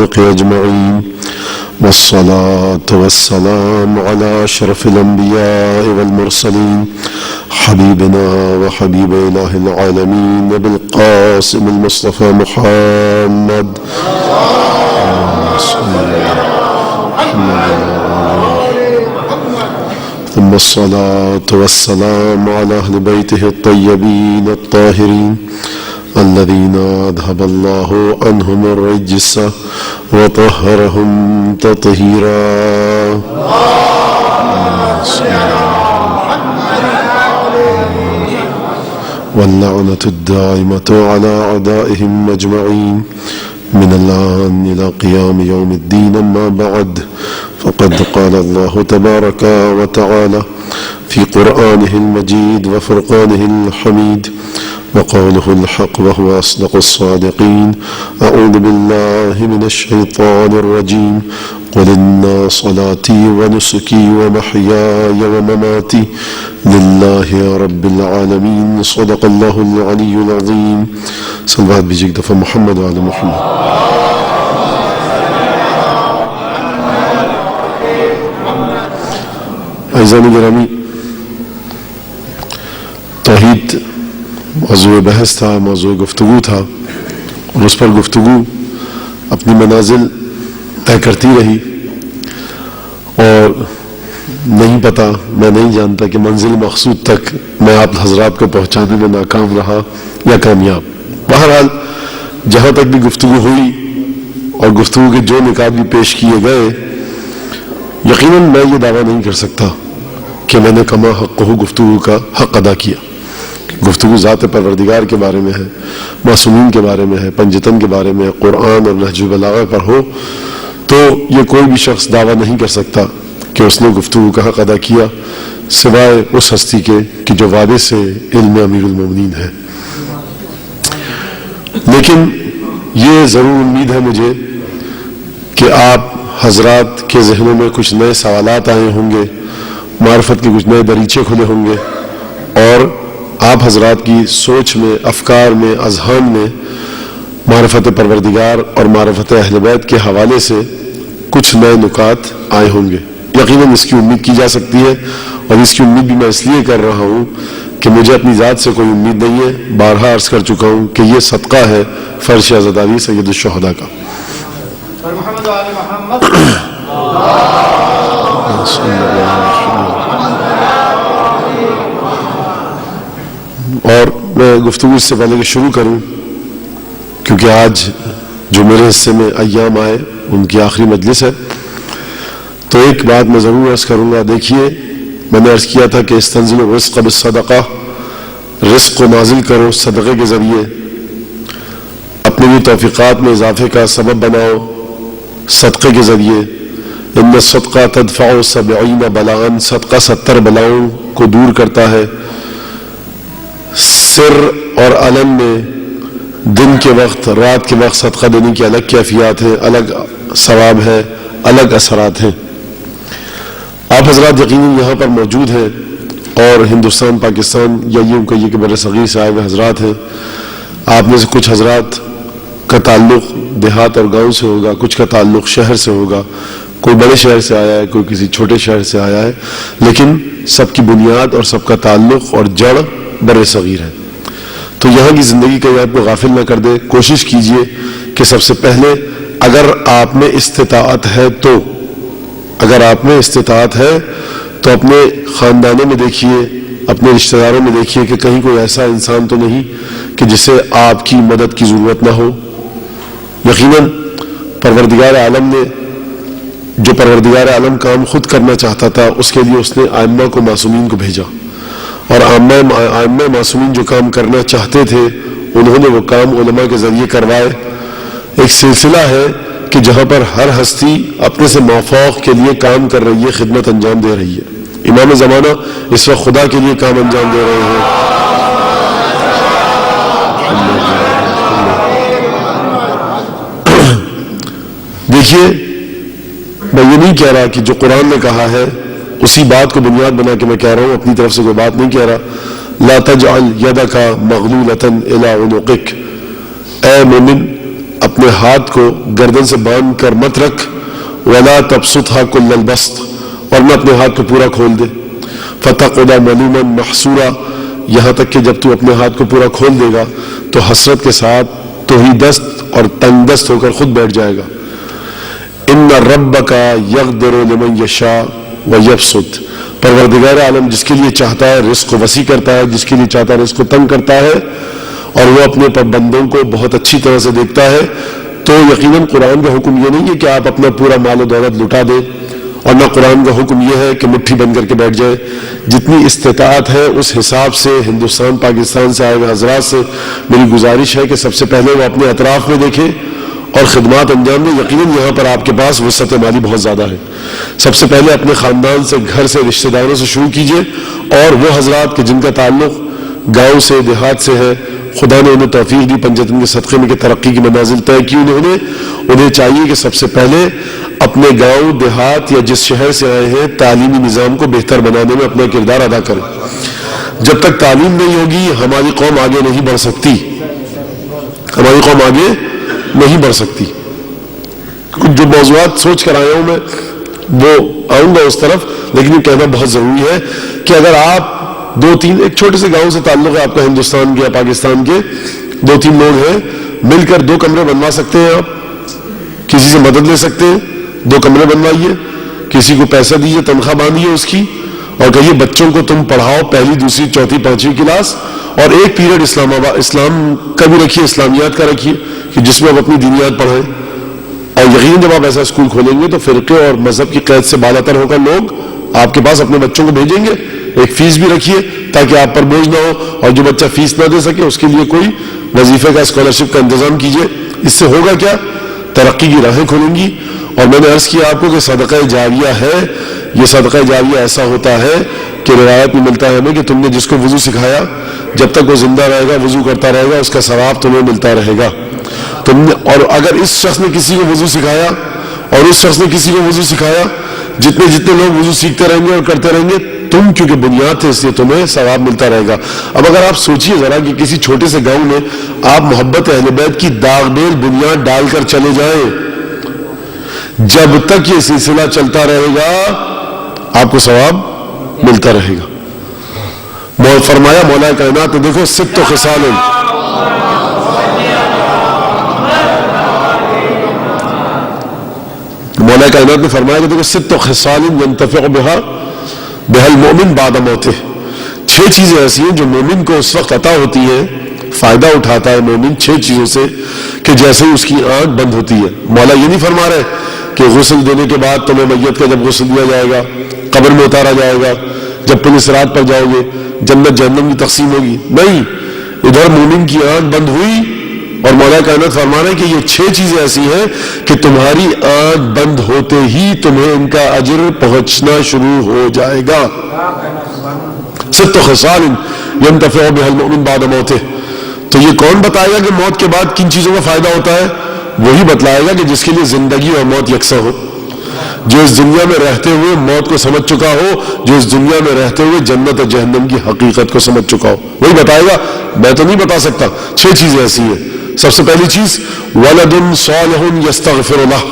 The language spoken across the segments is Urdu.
الخلق أجمعين، والصلاة والسلام على أشرف الأنبياء والمرسلين حبيبنا وحبيب إله العالمين أبي القاسم المصطفى محمد ثم الصلاة والسلام على أهل بيته الطيبين الطاهرين الذين أذهب الله عنهم الرجس وطهرهم تطهيرا. واللعنة الدائمة على أعدائهم أجمعين من الآن إلى قيام يوم الدين. أما بعد، فقد قال الله تبارك وتعالى في قرآنه المجيد وفرقانه الحميد وقوله الحق وهو أصدق الصادقين: أعوذ بالله من الشيطان الرجيم. قل إن صلاتي ونسكي ومحياي ومماتي لله رب العالمين. صدق الله العلي العظيم. صلوات بيجيك دفع محمد وعلى محمد. عزیزان گرامی، توحید موضوع بحث تھا، موضوع گفتگو تھا، اور اس پر گفتگو اپنی منازل طے کرتی رہی، اور نہیں پتا، میں نہیں جانتا کہ منزل مقصود تک میں آپ حضرات کو پہنچانے میں ناکام رہا یا کامیاب. بہرحال جہاں تک بھی گفتگو ہوئی اور گفتگو کے جو نکات بھی پیش کیے گئے، یقیناً میں یہ دعویٰ نہیں کر سکتا کہ میں نے کما حق گفتگو کا حق ادا کیا. گفتگو ذات پروردگار کے بارے میں ہے، معصومین کے بارے میں ہے، پنجتن کے بارے میں ہے، قرآن اور نہج البلاغہ پر ہو، تو یہ کوئی بھی شخص دعویٰ نہیں کر سکتا کہ اس نے گفتگو کا حق ادا کیا، سوائے اس ہستی کے کہ جو وعدے سے علم امیر المومنین ہے. لیکن یہ ضرور امید ہے مجھے کہ آپ حضرات کے ذہنوں میں کچھ نئے سوالات آئے ہوں گے، معرفت کے کچھ نئے دریچے کھلے ہوں گے، اور آپ حضرات کی سوچ میں، افکار میں، اذہان میں معرفت پروردگار اور معرفت اہل بیت کے حوالے سے کچھ نئے نکات آئے ہوں گے. یقیناً اس کی امید کی جا سکتی ہے، اور اس کی امید بھی میں اس لیے کر رہا ہوں کہ مجھے اپنی ذات سے کوئی امید نہیں ہے. بارہا عرض کر چکا ہوں کہ یہ صدقہ ہے فرش عزاداری سید الشہداء کا. اور میں گفتگو اس سے پہلے کہ شروع کروں، کیونکہ آج جو میرے حصے میں ایام آئے ان کی آخری مجلس ہے، تو ایک بات میں ضرور عرض کروں گا. دیکھیے، میں نے عرض کیا تھا کہ استنزل الرزق بالصدقہ، رزق کو نازل کرو صدقے کے ذریعے، اپنے بھی توفیقات میں اضافے کا سبب بناؤ صدقے کے ذریعے. ان الصدقہ تدفع 70 بلاء، صدقہ 70 بلاؤں کو دور کرتا ہے. سر اور علن میں دن کے وقت، رات کے وقت صدقہ دینے کی الگ کیفیات ہیں، الگ ثواب ہے، الگ اثرات ہیں. آپ حضرات یقیناً یہاں پر موجود ہیں، اور ہندوستان، پاکستان، یا یوں کہیے کہ بر صغیر سے آئے ہوئے حضرات ہیں. آپ میں سے کچھ حضرات کا تعلق دیہات اور گاؤں سے ہوگا، کچھ کا تعلق شہر سے ہوگا، کوئی بڑے شہر سے آیا ہے، کوئی کسی چھوٹے شہر سے آیا ہے، لیکن سب کی بنیاد اور سب کا تعلق اور جڑ بر صغیر ہے. تو یہاں کی زندگی کا آپ کو غافل نہ کر دے. کوشش کیجئے کہ سب سے پہلے، اگر آپ میں استطاعت ہے تو، اگر آپ میں استطاعت ہے تو اپنے خاندانوں میں دیکھیے، اپنے رشتہ داروں میں دیکھیے کہ کہیں کوئی ایسا انسان تو نہیں کہ جسے آپ کی مدد کی ضرورت نہ ہو. یقیناً پروردگار عالم نے، جو پروردگار عالم کام خود کرنا چاہتا تھا، اس کے لیے اس نے ائمہ کو، معصومین کو بھیجا، اور ائمہ معصومین جو کام کرنا چاہتے تھے انہوں نے وہ کام علماء کے ذریعے کروائے. ایک سلسلہ ہے کہ جہاں پر ہر ہستی اپنے سے مافوق کے لیے کام kar رہی ہے، خدمت انجام دے رہی ہے. امام زمانہ اس وقت خدا کے لیے کام انجام دے رہے ہیں. دیکھیے، میں یہ نہیں کہہ رہا کہ جو قرآن نے کہا ہے اسی بات کو بنیاد بنا کے میں کہہ رہا ہوں، اپنی طرف سے کوئی بات نہیں کہہ رہا. لا تجعل یدک مغلولۃ الی عنقک، اے مومن اپنے ہاتھ کو گردن سے باندھ کر مت رکھ، ولا تبسطها كل البسط، ورنہ اپنے ہاتھ کو پورا کھول دے، فتقعد ملوما محسورا، یہاں تک کہ جب تو اپنے ہاتھ کو پورا کھول دے گا تو حسرت کے ساتھ توہی دست اور تنگ دست ہو کر خود بیٹھ جائے گا۔ ان ربک یقدر لمن یشاء ویبسط، پروردگار عالم جس کے لیے چاہتا ہے رزق کو وسیع کرتا ہے، جس کے لیے چاہتا ہے رزق کو تنگ کرتا ہے، اور وہ اپنے بندوں کو بہت اچھی طرح سے دیکھتا ہے۔ تو یقیناً قرآن کا حکم یہ نہیں ہے کہ آپ اپنا پورا مال و دولت لٹا دیں، اور نہ قرآن کا حکم یہ ہے کہ مٹھی بند کر کے بیٹھ جائے۔ جتنی استطاعت ہے اس حساب سے ہندوستان پاکستان سے آئے ہوئے حضرات سے میری گزارش ہے کہ سب سے پہلے وہ اپنے اطراف میں دیکھیں اور خدمات انجام دیں۔ یقیناً یہاں پر آپ کے پاس وسعت مالی بہت زیادہ ہے۔ سب سے پہلے اپنے خاندان سے، گھر سے، رشتہ داروں سے شروع کیجئے، اور وہ حضرات کہ جن کا تعلق گاؤں سے، دیہات سے ہے، خدا نے انہیں توفیق دی پنجتن کے صدقے میں کہ ترقی کی منازل طے کی انہیں چاہیے کہ سب سے پہلے اپنے گاؤں، دیہات یا جس شہر سے آئے ہیں تعلیمی نظام کو بہتر بنانے میں اپنا کردار ادا کریں۔ جب تک تعلیم نہیں ہوگی ہماری قوم آگے نہیں بڑھ سکتی، ہماری قوم آگے نہیں بڑھ سکتی۔ کچھ جو موضوعات سوچ کر آیا ہوں میں وہ آؤں گا اس طرف، لیکن یہ کہنا بہت ضروری ہے کہ اگر آپ دو تین، ایک چھوٹے سے گاؤں سے تعلق ہے آپ کا، ہندوستان کے یا پاکستان کے، دو تین لوگ ہیں، مل کر 2 کمرے بنوا سکتے ہیں، آپ کسی سے مدد لے سکتے ہیں، 2 کمرے بنوائیے، کسی کو پیسہ دیجیے، تنخواہ باندھیے اس کی، اور کہیے بچوں کو تم پڑھاؤ 1لی 2ری 4تھی 5ویں کلاس، اور ایک پیریڈ اسلام کا بھی رکھیے، اسلامیات کا رکھیے کہ جس میں آپ اپنی دینیات پڑھائیں۔ اور یقیناً جب آپ ایسا اسکول کھولیں گے تو فرقے اور مذہب کی قید سے بالاتر ہو کر لوگ آپ کے پاس اپنے بچوں کو بھیجیں گے۔ ایک فیس بھی رکھیے تاکہ آپ پر بوجھ نہ ہو، اور جو بچہ فیس نہ دے سکے اس کے لیے کوئی وظیفے کا، اسکالرشپ کا انتظام کیجیے۔ اس سے ہوگا کیا؟ ترقی کی راہیں کھلیں گی۔ اور میں نے عرض کیا آپ کو کہ صدقہ جاریہ ہے، یہ صدقہ جاریہ ایسا ہوتا ہے کہ روایت میں ملتا ہے ہمیں کہ تم نے جس کو وضو سکھایا جب تک وہ زندہ رہے گا وضو کرتا رہے گا، اس کا ثواب تمہیں ملتا رہے گا۔ تم نے، اور اگر اس شخص نے کسی کو وضو سکھایا اور اس شخص نے کسی کو وضو سکھایا، جتنے لوگ وضو سیکھتے رہیں گے اور کرتے رہیں گے، تم کیونکہ بنیاد تھے اس لیے تمہیں ثواب ملتا رہے گا۔ اب اگر آپ سوچئے ذرا کہ کسی چھوٹے سے گاؤں میں آپ محبت اہل بیت کی داغدار بنیاد ڈال کر چلے جائیں، جب تک یہ سلسلہ چلتا رہے گا آپ کو ثواب ملتا رہے گا۔ فرمایا مولا کائنات نے، دیکھو 6 خصال، مولا کائنات نے فرمایا کہ دیکھو 6 خصال ينتفع بها المؤمن بعد موته، 6 چیزیں ایسی ہیں جو مومن کو اس وقت عطا ہوتی ہیں، فائدہ اٹھاتا ہے مومن 6 چیزوں سے کہ جیسے اس کی آنکھ بند ہوتی ہے۔ مولا یہ نہیں فرما رہے کہ غسل دینے کے بعد تمہیں میت کا جب غسل دیا جائے گا، قبر میں اتارا جائے گا، جب تم صراط پر جاؤ گے جنت جہنم کی تقسیم ہوگی، نہیں، ادھر مومن کی آنکھ بند ہوئی اور مولا کائنات فرما رہے ہیں کہ یہ 6 چیزیں ایسی ہیں کہ تمہاری آنکھ بند ہوتے ہی تمہیں ان کا اجر پہنچنا شروع ہو جائے گا۔ 6 خصال ينتفع بها المؤمن بعد موته، تو یہ کون بتائے گا کہ موت کے بعد کن چیزوں کا فائدہ ہوتا ہے؟ وہی بتلائے گا کہ جس کے لیے زندگی اور موت یکساں ہو، جو اس دنیا میں رہتے ہوئے موت کو سمجھ چکا ہو، جو اس دنیا میں رہتے ہوئے جنت اور جہنم کی حقیقت کو سمجھ چکا ہو، وہی بتائے گا، میں تو نہیں بتا سکتا۔ 6 چیزیں ایسی ہیں۔ سب سے پہلی چیز ولد صالح یستغفر لہ،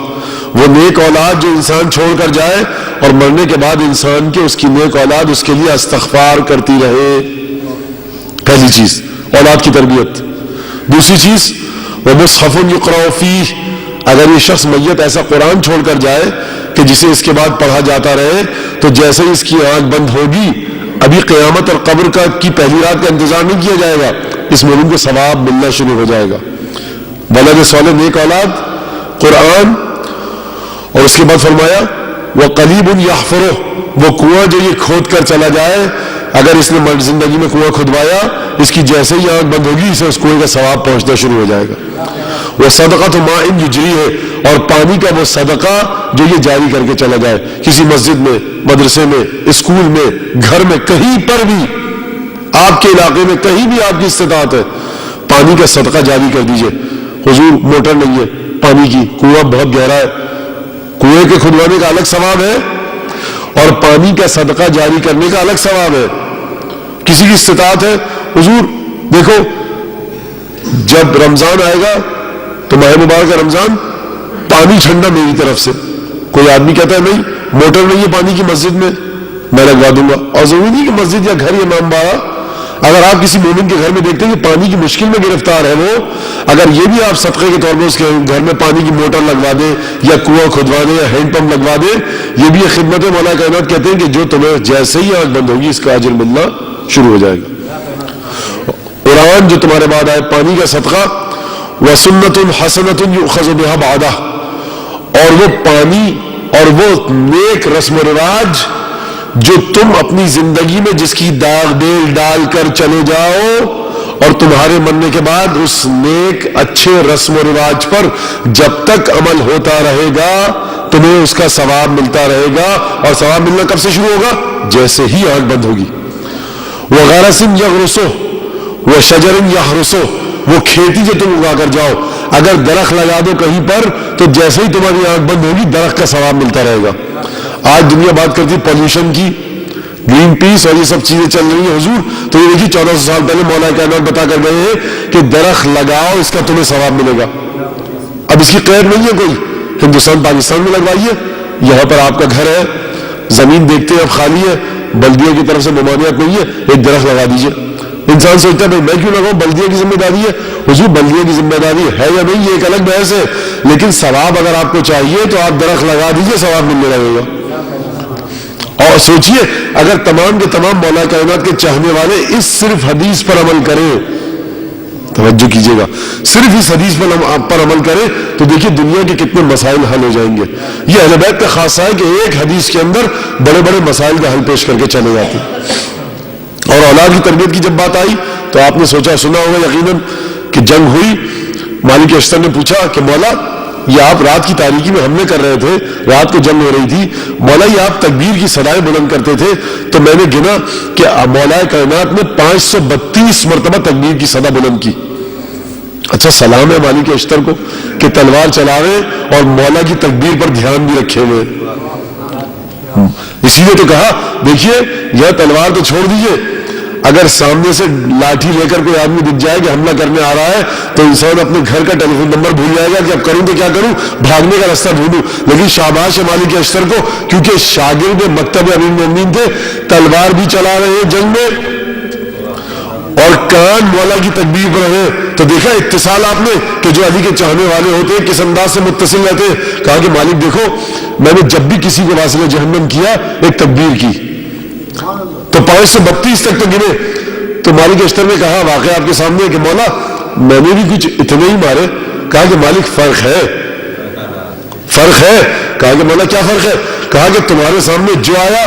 وہ نیک اولاد جو انسان چھوڑ کر جائے اور مرنے کے بعد انسان کے، اس کی نیک اولاد اس کے لیے استغفار کرتی رہے، پہلی چیز اولاد کی تربیت۔ دوسری چیز ومصحف یقرأ فیہ، اگر یہ شخص میت ایسا قرآن چھوڑ کر جائے کہ جسے اس کے بعد پڑھا جاتا رہے، تو جیسے اس کی آنکھ بند ہوگی ابھی قیامت اور قبر کی پہلی رات کا انتظار نہیں کیا جائے گا، اس مومن کو ثواب ملنا شروع ہو جائے گا۔ ولد صالح، نیک اولاد، قرآن، اور اس کے بعد فرمایا وقلیب یحفرہ، وہ کنواں جو یہ کھود کر چلا جائے، اگر اس نے زندگی میں کنواں کھدوایا، اس کی جیسے ہی آنکھ بند ہوگی اسے اس کنویں کا ثواب پہنچنا شروع ہو جائے گا۔ وہ صدقۃ ماء یجری ہے، اور پانی کا وہ صدقہ جو یہ جاری کر کے چلا جائے، کسی مسجد میں، مدرسے میں، اسکول میں، گھر میں، کہیں پر بھی، آپ کے علاقے میں کہیں بھی آپ کی استطاعت ہے، پانی کا صدقہ جاری کر دیجئے۔ حضور موٹر نہیں ہے پانی کی، کنواں بہت گہرا ہے، کنویں کے کھدوانے کا الگ ثواب ہے اور پانی کا صدقہ جاری کرنے کا الگ ثواب ہے۔ کسی کی استطاعت ہے، حضور دیکھو جب رمضان آئے گا تو ماہ مبارک رمضان پانی ٹھنڈا میری طرف سے. کوئی آدمی کہتا ہے نہیں موٹر نہیں ہے پانی کی مسجد میں لگوا دوں گا. اور ضروری نہیں کہ مسجد یا گھر یا امام باڑہ. اگر آپ کسی مومن کے گھر میں دیکھتے ہیں کہ پانی کی مشکل میں گرفتار ہے وہ, اگر یہ بھی آپ صدقے کے طور پر اس کے گھر میں پانی کی موٹر لگوا دیں یا کنواں کھدوا دیں یا ہینڈ پمپ لگوا دیں, یہ بھی خدمت مولا کائنات کہتے ہیں کہ جو تمہیں جیسے ہی آنکھ بند ہوگی اس کا اجر ملنا شروع ہو جائے گا. قرآن جو تمہارے بعد آئے پانی کا صدقہ وسنت حسنۃ یؤخذ بها بعدہ, اور وہ پانی اور وہ نیک رسم و رواج جو تم اپنی زندگی میں جس کی داغ دیل ڈال کر چلے جاؤ, اور تمہارے مرنے کے بعد اس نیک اچھے رسم و رواج پر جب تک عمل ہوتا رہے گا تمہیں اس کا ثواب ملتا رہے گا. اور ثواب ملنا کب سے شروع ہوگا؟ جیسے ہی آنکھ بند ہوگی. وغرس یغرس وشجر یحرس, وہ کھیتی جو تم اگا کر جاؤ, اگر درخت لگا دو کہیں پر تو جیسے ہی تمہاری آنکھ بند ہوگی درخت کا ثواب ملتا رہے گا. آج دنیا بات کرتی ہے پالوشن کی, گرین پیس اور یہ سب چیزیں چل رہی ہیں حضور, تو یہ دیکھیے 1400 سال پہلے مولا کائنات بتا کر گئے ہیں کہ درخت لگاؤ اس کا تمہیں ثواب ملے گا. اب اس کی قید نہیں ہے کوئی, ہندوستان پاکستان میں لگوائیے, یہاں پر آپ کا گھر ہے, زمین دیکھتے ہیں اب خالی ہے, بلدیہ کی طرف سے ممانعت نہیں ہے, ایک درخت لگا دیجئے. انسان سوچتا ہے میں کیوں لگاؤں, بلدیہ کی ذمہ داری ہے. حضور بلدیہ کی ذمہ داری ہے یا نہیں یہ ایک الگ بحث ہے, لیکن ثواب اگر آپ کو چاہیے تو آپ درخت لگا دیجئے, ثواب ملنے لگے گا. اور سوچئے اگر تمام کے تمام مولا کائنات کے چاہنے والے اس صرف حدیث پر عمل کریں, توجہ کیجئے گا, صرف اس حدیث پر عمل کریں تو دیکھیے دنیا کے کتنے مسائل حل ہو جائیں گے. یہ اہل بیت کا خاصہ ہے کہ ایک حدیث کے اندر بڑے بڑے مسائل کا حل پیش کر کے چلے جاتے ہیں. اور اولاد کی تربیت کی جب بات آئی تو آپ نے سوچا سنا ہوگا یقیناً کہ جنگ ہوئی, مالک اشتر نے پوچھا کہ مولا یہ آپ رات کی تاریکی میں حملے کر رہے تھے, رات کو جنگ ہو رہی تھی, مولا یہ آپ تکبیر کی صدائیں بلند کرتے تھے, تو میں نے گنا کہ مولا کائنات نے 532 مرتبہ تکبیر کی صدا بلند کی. اچھا سلام ہے مالک اشتر کو کہ تلوار چلاوے اور مولا کی تکبیر پر دھیان بھی رکھے ہوئے. اسی لیے تو کہا دیکھیے یہ تلوار تو چھوڑ دیجئے, اگر سامنے سے لاٹھی لے کر کوئی آدمی دکھ جائے کہ حملہ کرنے آ رہا ہے تو انسان اپنے گھر کا ٹیلی فون نمبر بھول جائے گا کہ اب کروں تو کیا کروں, بھاگنے کا راستہ ڈھونڈوں. لیکن شاباش مالک اشتر کو, کیونکہ شاگرد مکتب امیر المومنین تھے, تلوار بھی چلا رہے ہیں جنگ میں اور کان مولا کی تکبیر پر رہے. تو دیکھا اتصال آپ نے کہ جو علی کے چاہنے والے ہوتے ہیں کس انداز سے متصل رہتے. کہا کہ مالک دیکھو میں نے جب بھی کسی کو واصل جہنم کیا ایک تکبیر کی, تو 532 تک تو گنے. تو مالک اشتر نے کہا واقعہ آپ کے سامنے کہ مولا میں نے بھی کچھ اتنے ہی مارے. کہا کہ مالک فرق ہے. کہا کہ مولا کیا فرق ہے؟ کہا کہ تمہارے سامنے جو آیا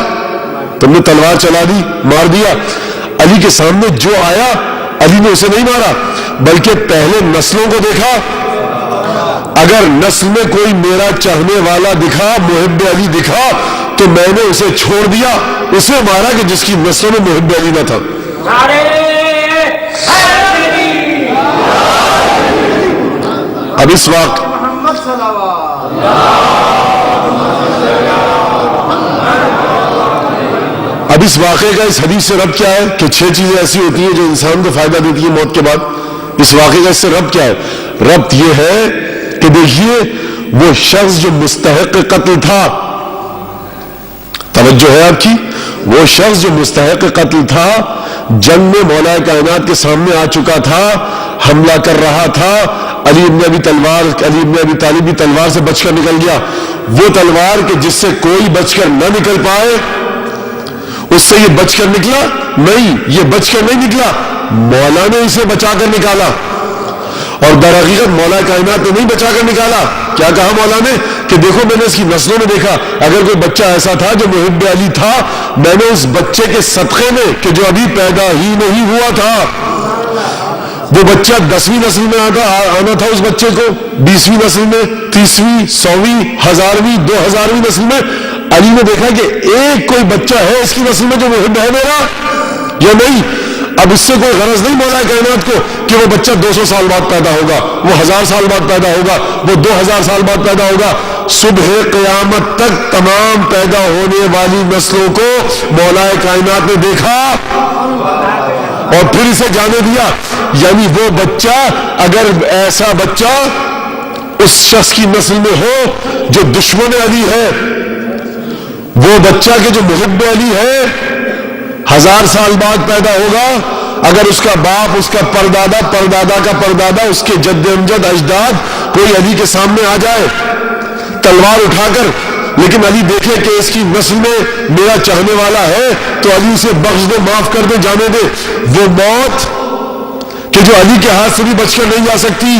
تم نے تلوار چلا دی مار دیا, علی کے سامنے جو آیا علی نے اسے نہیں مارا بلکہ پہلے نسلوں کو دیکھا, اگر نسل میں کوئی میرا چاہنے والا دکھا, محب علی دکھا, تو میں نے اسے چھوڑ دیا, اسے مارا کہ جس کی نسلوں میں محب علی نہ تھا. اب اس وقت واقعے کا اس حدیث سے ربط کیا ہے کہ 6 چیزیں ایسی ہوتی ہیں جو انسان کو فائدہ دیتی ہیں موت کے بعد. اس واقعے کا اس سے ربط کیا ہے؟ ربط یہ ہے کہ دیکھیے وہ شخص جو مستحق قتل تھا, توجہ ہے آپ کی, وہ شخص جو مستحق قتل تھا جنگ میں مولا کائنات کے سامنے آ چکا تھا, حملہ کر رہا تھا, علی ابن ابی طالب بھی تلوار سے بچ کر نکل گیا. وہ تلوار کہ جس سے کوئی بچ کر نہ نکل پائے اس سے یہ بچ کر نکلا نہیں, یہ بچ کر نہیں نکلا, مولا نے اسے بچا کر نکالا. اور در حقیقت مولا کائنات نے نہیں بچا کر نکالا. کیا کہا مولا نے کہ دیکھو میں نے اس کی نسلوں میں دیکھا اگر کوئی بچہ ایسا تھا جو محب علی تھا, میں نے اس بچے کے صدقے میں کہ جو ابھی پیدا ہی نہیں ہوا تھا, وہ بچہ 10ویں نسل میں آنا تھا, اس بچے کو 20ویں نسل میں, 30ویں, 100ویں, 1000ویں, 2000ویں نسل میں, علی نے دیکھا کہ ایک کوئی بچہ ہے اس کی نسل میں جو محب ہے میرا یا نہیں. اب اس سے کوئی غرض نہیں مولا کائنات کو کہ وہ بچہ 200 سال بعد پیدا ہوگا, وہ 1000 سال بعد پیدا ہوگا, وہ 2000 سال بعد پیدا ہوگا. صبح قیامت تک تمام پیدا ہونے والی نسلوں کو مولا کائنات نے دیکھا اور پھر اسے جانے دیا. یعنی وہ بچہ اگر ایسا بچہ اس شخص کی نسل میں ہو جو دشمن علی ہے، وہ بچہ کہ جو محب علی ہے 1000 سال بعد پیدا ہوگا، اگر اس کا باپ، اس کا پردادا، پردادا کا پردادا، اس کے جد امجد اجداد کوئی علی کے سامنے آ جائے تلوار اٹھا کر، لیکن علی دیکھے کہ اس کی نسل میں میرا چاہنے والا ہے، تو علی اسے بخش دے، معاف کر دے، جانے دے، وہ موت کہ جو علی کے ہاتھ سے بھی بچ کر نہیں جا سکتی،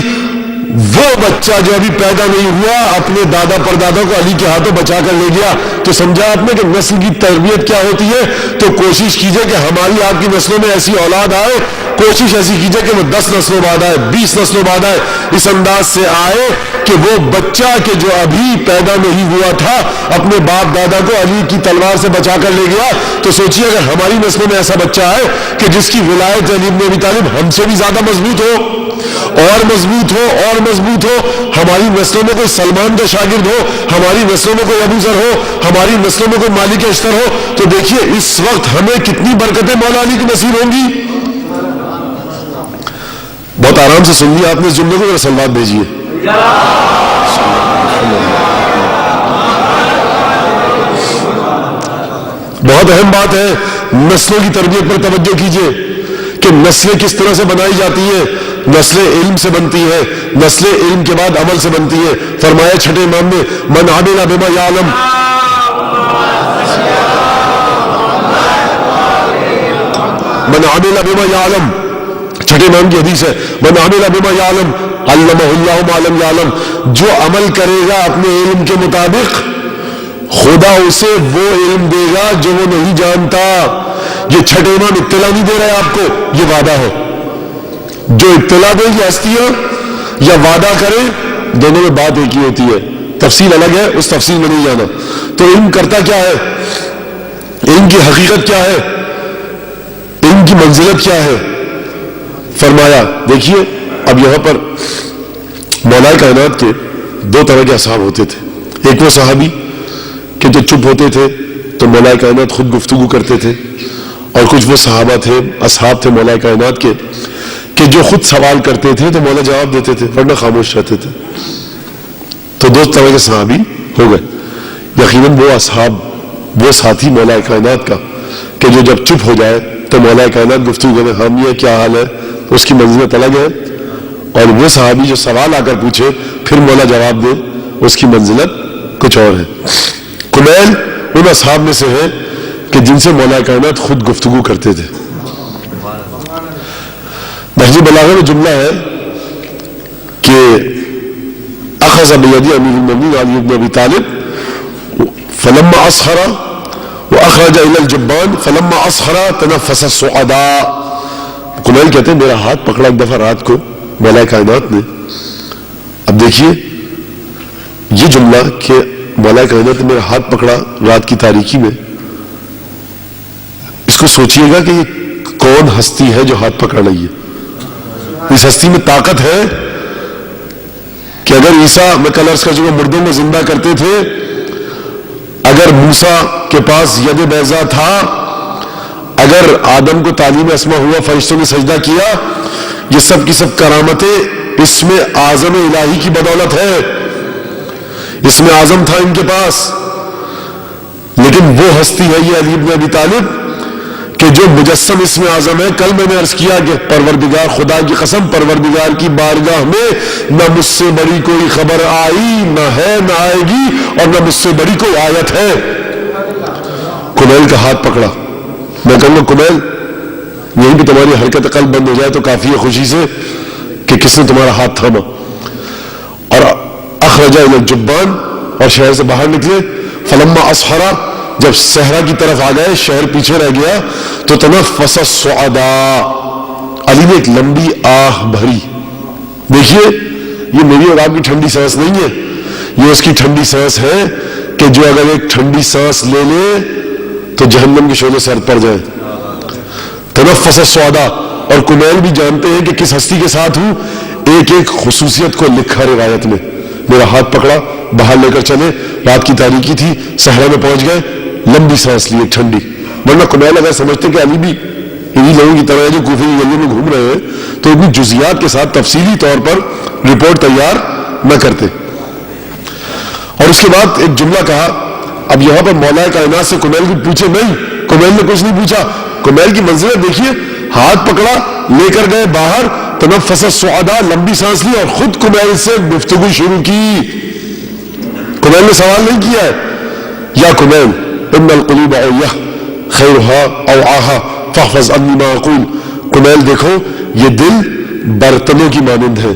وہ بچہ جو ابھی پیدا نہیں ہوا اپنے دادا پردادا کو علی کے ہاتھوں بچا کر لے گیا۔ تو سمجھا آپ نے کہ نسل کی تربیت کیا ہوتی ہے؟ تو کوشش کیجئے کہ ہماری آپ کی نسلوں میں ایسی اولاد آئے، کوشش ایسی کیجئے کہ وہ 10 نسلوں بعد آئے، 20 نسلوں بعد آئے، اس انداز سے آئے کہ وہ بچہ کہ جو ابھی پیدا نہیں ہوا تھا اپنے باپ دادا کو علی کی تلوار سے بچا کر لے گیا۔ تو سوچئے اگر ہماری نسلوں میں ایسا بچہ آئے کہ جس کی ولایت علی بن ابی طالب ہم سے بھی زیادہ مضبوط ہو اور مضبوط ہو اور مضبوط ہو، ہماری نسلوں میں کوئی سلمان کا شاگرد ہو، ہماری نسلوں میں کوئی ابو ذر ہو، ہماری نسلوں میں کوئی مالک اشتر ہو، تو دیکھیے اس وقت ہمیں کتنی برکتیں مولا علی کی نصیب ہوں گی۔ بہت آرام سے سن لیا آپ نے اس جملے کو، ذرا صلوات بھیجیے۔ بہت اہم بات ہے، نسلوں کی تربیت پر توجہ کیجیے کہ نسلیں کس طرح سے بنائی جاتی ہیں۔ نسلیں علم سے بنتی ہے، نسلیں علم کے بعد عمل سے بنتی ہے۔ فرمایا چھٹے امام نے من عمل بما یعلم، من عمل بما یعلم، چھٹے امام کی حدیث ہے، من عمل بما یعلم علمہ اللہ ما لم یعلم، جو عمل کرے گا اپنے علم کے مطابق خدا اسے وہ علم دے گا جو وہ نہیں جانتا۔ یہ چھٹے امام اطلاع نہیں دے رہے آپ کو، یہ وعدہ ہے۔ جو اطلاع دے یہ ہستیاں یا وعدہ کرے، دونوں میں بات ایک ہی ہوتی ہے، تفصیل الگ ہے، اس تفصیل میں نہیں جانا۔ تو علم کرتا کیا ہے، علم کی حقیقت کیا ہے، علم کی منزلت کیا ہے؟ فرمایا دیکھیے اب یہاں پر مولا کائنات کے 2 طرح کے اصحاب ہوتے تھے۔ ایک وہ صحابی کہ جو چپ ہوتے تھے تو مولا کائنات خود گفتگو کرتے تھے، اور کچھ وہ صحابہ تھے، اصحاب تھے مولا کائنات کے کہ جو خود سوال کرتے تھے تو مولا جواب دیتے تھے، ورنہ خاموش رہتے تھے۔ تو 2 طرح کے صحابی ہو گئے۔ یقیناً وہ اصحاب، وہ ساتھی مولا کائنات کا کہ جو جب چپ ہو جائے تو مولا کائنات گفتگو کرے، ہم یہ کیا حال ہے، اس کی منزلت الگ ہے، اور وہ صحابی جو سوال آ کر پوچھے پھر مولا جواب دے، اس کی منزلت کچھ اور ہے۔ کمیل ان اصحاب میں سے ہے کہ جن سے مولا کائنات خود گفتگو کرتے تھے۔ نہج بلاغہ میں جملہ ہے کہ اخذ بیدی امیر المومنین علی بن ابی طالب فلما اصخر واخرج الى الجبان فلما اصخر تنفس الصعداء۔ کمیل کہتے ہیں میرا ہاتھ پکڑا ایک دفعہ رات کو مولا کائنات نے۔ اب دیکھیے یہ جملہ کہ مولا کائنات نے میرا ہاتھ پکڑا رات کی تاریکی میں، اس کو سوچئے گا کہ یہ کون ہستی ہے جو ہاتھ پکڑ رہی ہے۔ اس ہستی میں طاقت ہے کہ اگر عیسیٰ، میں کل عرض کر چکا، مردوں میں زندہ کرتے تھے، اگر موسیٰ کے پاس ید بیضا تھا، اگر آدم کو تعلیم اسما ہوا، فرشتوں نے سجدہ کیا، یہ سب کی سب کرامتیں اس میں اعظم الہی کی بدولت ہے، اس میں اعظم تھا ان کے پاس۔ لیکن وہ ہستی ہے یہ علی بن ابی طالب کہ جو مجسم اسم اعظم ہے۔ کل میں نے عرض کیا کہ پروردگار، خدا کی قسم، پروردگار کی بارگاہ میں نہ مجھ سے بڑی کوئی خبر آئی، نہ ہے، نہ آئے گی، اور نہ مجھ سے بڑی کوئی آیت ہے۔ کمیل کا ہاتھ پکڑا، میں کہوں گا کمیل یہیں بھی تمہاری حرکت قلب بند ہو جائے تو کافی ہے خوشی سے کہ کس نے تمہارا ہاتھ تھاما۔ اور اخرج الی الجبان، اور شہر سے باہر نکلے، فلما اصحرا، جب صحرا کی طرف آ گئے، شہر پیچھے رہ گیا، تو تنفس الصعداء، علی نے ایک لمبی آہ بھری۔ دیکھیے یہ میری اور آپ کی ٹھنڈی سانس نہیں ہے، یہ اس کی ٹھنڈی سانس ہے کہ جو اگر ایک ٹھنڈی سانس لے لے تو جہنم کے شعلے سر پر جائے۔ تنفس الصعداء، اور کمیل بھی جانتے ہیں کہ کس ہستی کے ساتھ ہوں، ایک ایک خصوصیت کو لکھا روایت میں۔ میرا ہاتھ پکڑا، باہر لے کر چلے، رات کی تاریکی تھی، صحرا میں پہنچ گئے، لمبی سانس لی ایک ٹھنڈی۔ ورنہ کمیل اگر سمجھتے کہ علی بھی انہی لوگوں کی طرح ہے جو کوفے کی گلیوں میں گھوم رہے ہیں تو اتنی جزیات کے ساتھ تفصیلی طور پر رپورٹ تیار نہ کرتے. اور اس کے بعد ایک جملہ کہا. اب یہاں پر مولا کائنات سے کمیل کو پوچھے نہیں, کمیل نے کچھ نہیں پوچھا. کمیل کی منزلت دیکھیے, ہاتھ پکڑا, لے کر گئے باہر, تنفس السعداء, لمبی سانس لی اور خود کمیل سے گفتگو شروع کی. کمیل نے سوال نہیں کیا ہے, یا کمیل ان القلوب اویہ خیرها اوعاها فاحفظ عنی ما اقول. کمیل دیکھو, یہ دل برتنوں کی مانند ہے,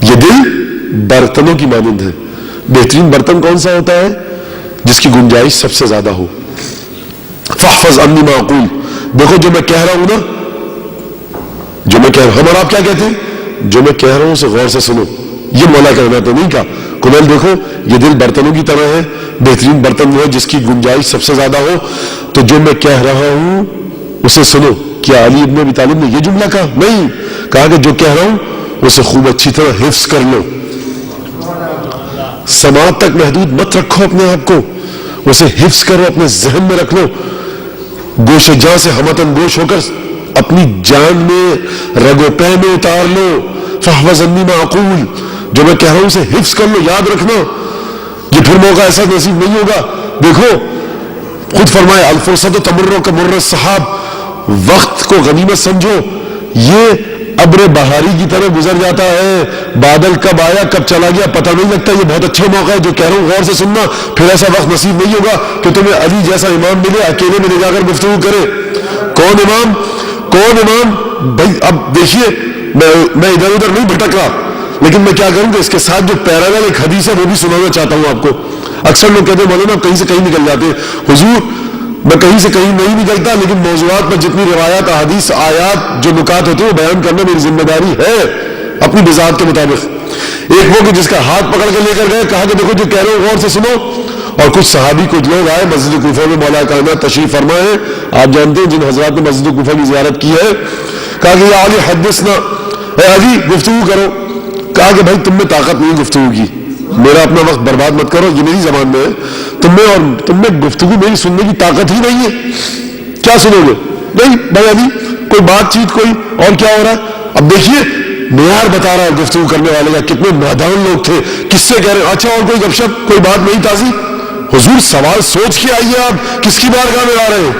یہ دل برتنوں کی مانند ہے. بہترین برتن کون سا ہوتا ہے؟ جس کی گنجائش سب سے زیادہ ہو. فاحفظ عنی ما اقول, دیکھو جو میں کہہ رہا ہوں نا, جو میں کہہ رہا ہوں, ہم اور آپ کیا کہتے ہیں؟ جو میں کہہ رہا ہوں اسے غور سے سنو. یہ مولا کہنا تو نہیں کہا. کمیل دیکھو, یہ دل برتنوں کی طرح ہے, بہترین برتن وہ ہے جس کی گنجائش سب سے زیادہ ہو. تو جو میں کہہ رہا ہوں اسے سنو. کیا علی ابن ابی طالب نے یہ جملہ کہا؟ نہیں. کہا کہ جو کہہ رہا ہوں اسے خوب اچھی طرح حفظ کر لو. سماعت تک محدود مت رکھو اپنے آپ کو, اسے حفظ کرو, اپنے ذہن میں رکھ لو. گوش جاں سے ہمتن گوش ہو کر اپنی جان میں رگ و پے میں اتار لو. فاحفظ عنی ما اقول, جو میں کہہ رہا ہوں اسے حفظ کر لو, یاد رکھنا. یہ پھر موقع ایسا نصیب نہیں ہوگا. دیکھو خود فرمائے الفرصت تمر کمر السحاب, وقت کو غنیمت سمجھو, یہ ابر بہاری کی طرح گزر جاتا ہے. بادل کب آیا کب چلا گیا پتہ نہیں لگتا. یہ بہت اچھا موقع ہے, جو کہہ رہا ہوں غور سے سننا. پھر ایسا وقت نصیب نہیں ہوگا کہ تمہیں علی جیسا امام ملے, اکیلے میں لے جا کر گفتگو کرے. کون امام؟ کون امام بھائی؟ اب دیکھیے میں ادھر ادھر نہیں بھٹک رہا, لیکن میں کیا کروں کہ اس کے ساتھ جو پیرالل ایک حدیث ہے وہ بھی سنانا چاہتا ہوں آپ کو. اکثر لوگ کہتے ہیں مولانا آپ کہیں سے کہیں نکل جاتے. حضور میں کہیں سے کہیں نہیں نکلتا, لیکن موضوعات پر جتنی روایات, احادیث, آیات, جو نکات ہوتے ہیں وہ بیان کرنا میری ذمہ داری ہے اپنی بذات کے مطابق. ایک وہ کہ جس کا ہاتھ پکڑ کے لے کر گئے, کہا کہ دیکھو جو کہہ رہے ہو غور سے سنو. اور کچھ صحابی کچھ لوگ آئے مسجد کوفہ میں, مولا کائنات تشریف فرما ہے, آپ جانتے ہیں جن حضرات نے مسجد کوفہ کی زیارت کی ہے. کہا کہ یا علی حدثنا, اے علی گفتگو کرو. کہا کہ بھائی تم میں طاقت نہیں گفتگو کی, میرا اپنا وقت برباد مت کرو, یہ میری زبان میں ہے. تم میں گفتگو میری سننے کی طاقت ہی نہیں ہے, کیا سنو گے؟ نہیں بھائی علی کوئی بات چیت کوئی اور کیا ہو رہا ہے. اب دیکھیے معیار بتا رہا ہے گفتگو کرنے والے کا, کتنے نادان لوگ تھے, کس سے کہہ رہے ہیں اچھا اور کوئی گپ شپ, کوئی بات نہیں تازی. حضور سوال سوچ کے آئیے, آپ کس کی بارگاہ میں آ رہے ہیں؟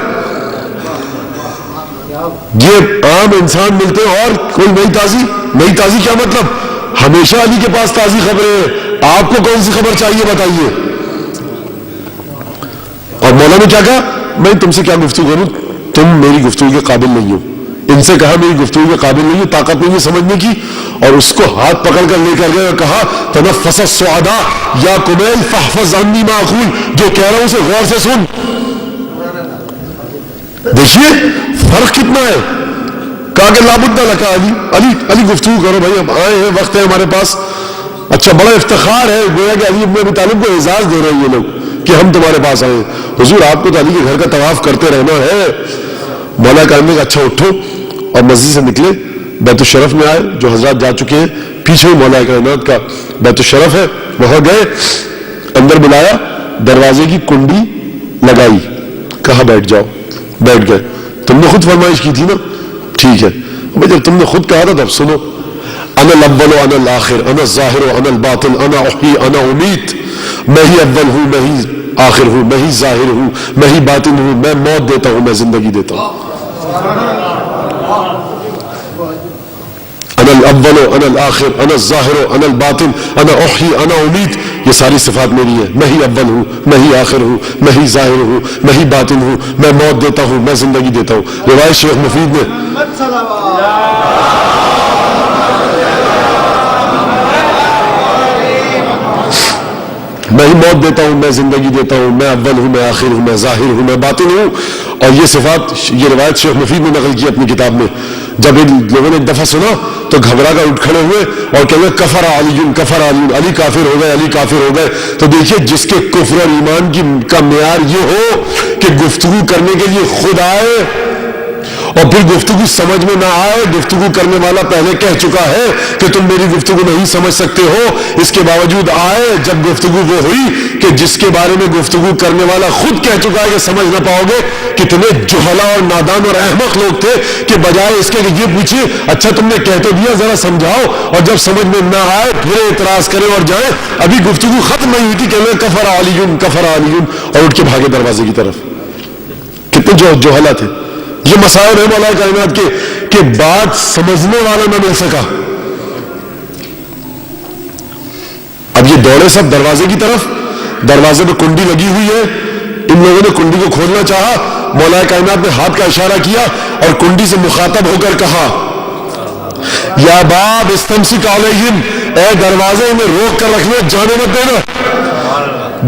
یہ عام انسان ملتے ہیں اور کوئی نئی تازی. نئی تازی کیا مطلب؟ ہمیشہ علی کے پاس تازی خبریں ہیں, آپ کو کون سی خبر چاہیے بتائیے. اور مولا نے کیا کہا, میں تم سے کیا گفتگو کروں, تم میری گفتگو کے قابل نہیں ہو. ان سے کہا میری گفتگو کے قابل نہیں ہو, طاقت نہیں ہے سمجھنے کی. اور اس کو ہاتھ پکڑ کر لے کر گئے اور کہا تنفس السعداء یا کمیل فاحفظ عنی ما اقول, جو کہہ رہا ہوں اسے غور سے سن. دیکھیے فرق کتنا ہے. کہا کہ لابد لکا علی, علی علی گفتگو کرو بھائی, ہم آئے ہیں, وقت ہے ہمارے پاس. اچھا بڑا افتخار ہے, گویا کہ علی ابن ابی طالب کو اعزاز دے رہے ہیں یہ لوگ کہ ہم تمہارے پاس آئے. حضور آپ کو تو علی کے گھر کا طواف کرتے رہنا ہے. مولا کہنے کا اچھا اٹھو, اور مسجد سے نکلے, بیت الشرف میں آئے, جو حضرات جا چکے ہیں پیچھے مولا کائنات کا بیت الشرف ہے, وہاں گئے, اندر بلایا, دروازے کی کنڈی لگائی, کہا بیٹھ جاؤ. بیٹھ گئے. تم نے خود فرمائش کی تھی نا, ٹھیک ہے. جب تم نے خود کہا تھا تب سنو. انا الاول وانا الاخر, انا الظاہر وانا الباطن, انا احیی انا امیت. میں ہی اول ہوں, میں ہی آخر ہوں, میں ہی ظاہر ہوں, میں ہی باطن ہوں, میں موت دیتا ہوں, میں زندگی دیتا ہوں. انا الاول انا الاخر انا الظاہر انا الباطن انا احیی انا امیت, یہ ساری صفات میری ہیں. میں ہی اول ہوں, میں ہی آخر ہوں, میں ہی ظاہر ہوں, میں ہی باطن ہوں, میں موت دیتا ہوں, میں زندگی دیتا ہوں. روایت شیخ مفید نے. میں ہی موت دیتا ہوں, میں زندگی دیتا ہوں, میں اول ہوں, میں آخر ہوں, میں ظاہر ہوں, میں باطن ہوں. اور یہ صفات, یہ روایت شیخ مفید نے نقل کی اپنی کتاب میں. جب ان لوگوں نے ایک دفعہ سنا تو گھبرا کر اٹھ کھڑے ہوئے اور کہتے کفر علی, کفر علی, علی کافر ہو گئے, علی کافر ہو گئے. تو دیکھیے جس کے کفر اور ایمان کا معیار یہ ہو کہ گفتگو کرنے کے لیے خود آئے اور پھر گفتگو سمجھ میں نہ آئے، گفتگو کرنے والا پہلے کہہ چکا ہے کہ تم میری گفتگو نہیں سمجھ سکتے ہو، اس کے باوجود آئے جب گفتگو وہ ہوئی کہ جس کے بارے میں گفتگو کرنے والا خود کہہ چکا ہے کہ سمجھ نہ پاؤ گے، کتنے جہلا اور نادان اور احمق لوگ تھے کہ بجائے اس کے کہ یہ پوچھے اچھا تم نے کہہ تو دیا ذرا سمجھاؤ، اور جب سمجھ میں نہ آئے پھر اعتراض کریں اور جائیں۔ ابھی گفتگو ختم نہیں ہوئی تھی کہ میں کفر علی اور اٹھ کے بھاگے دروازے کی طرف۔ کتنے جوہلا تھے۔ یہ مسائل ہے مولا کائنات کے کہ بات سمجھنے والا نہ مل سکا۔ اب یہ دوڑے سب دروازے کی طرف، دروازے پہ کنڈی لگی ہوئی ہے، ان لوگوں نے کنڈی کو کھولنا چاہا، مولا کائنات نے ہاتھ کا اشارہ کیا اور کنڈی سے مخاطب ہو کر کہا یا باب استمسک علیہم، اے دروازے میں روک کر رکھنا، جانے مت دینا۔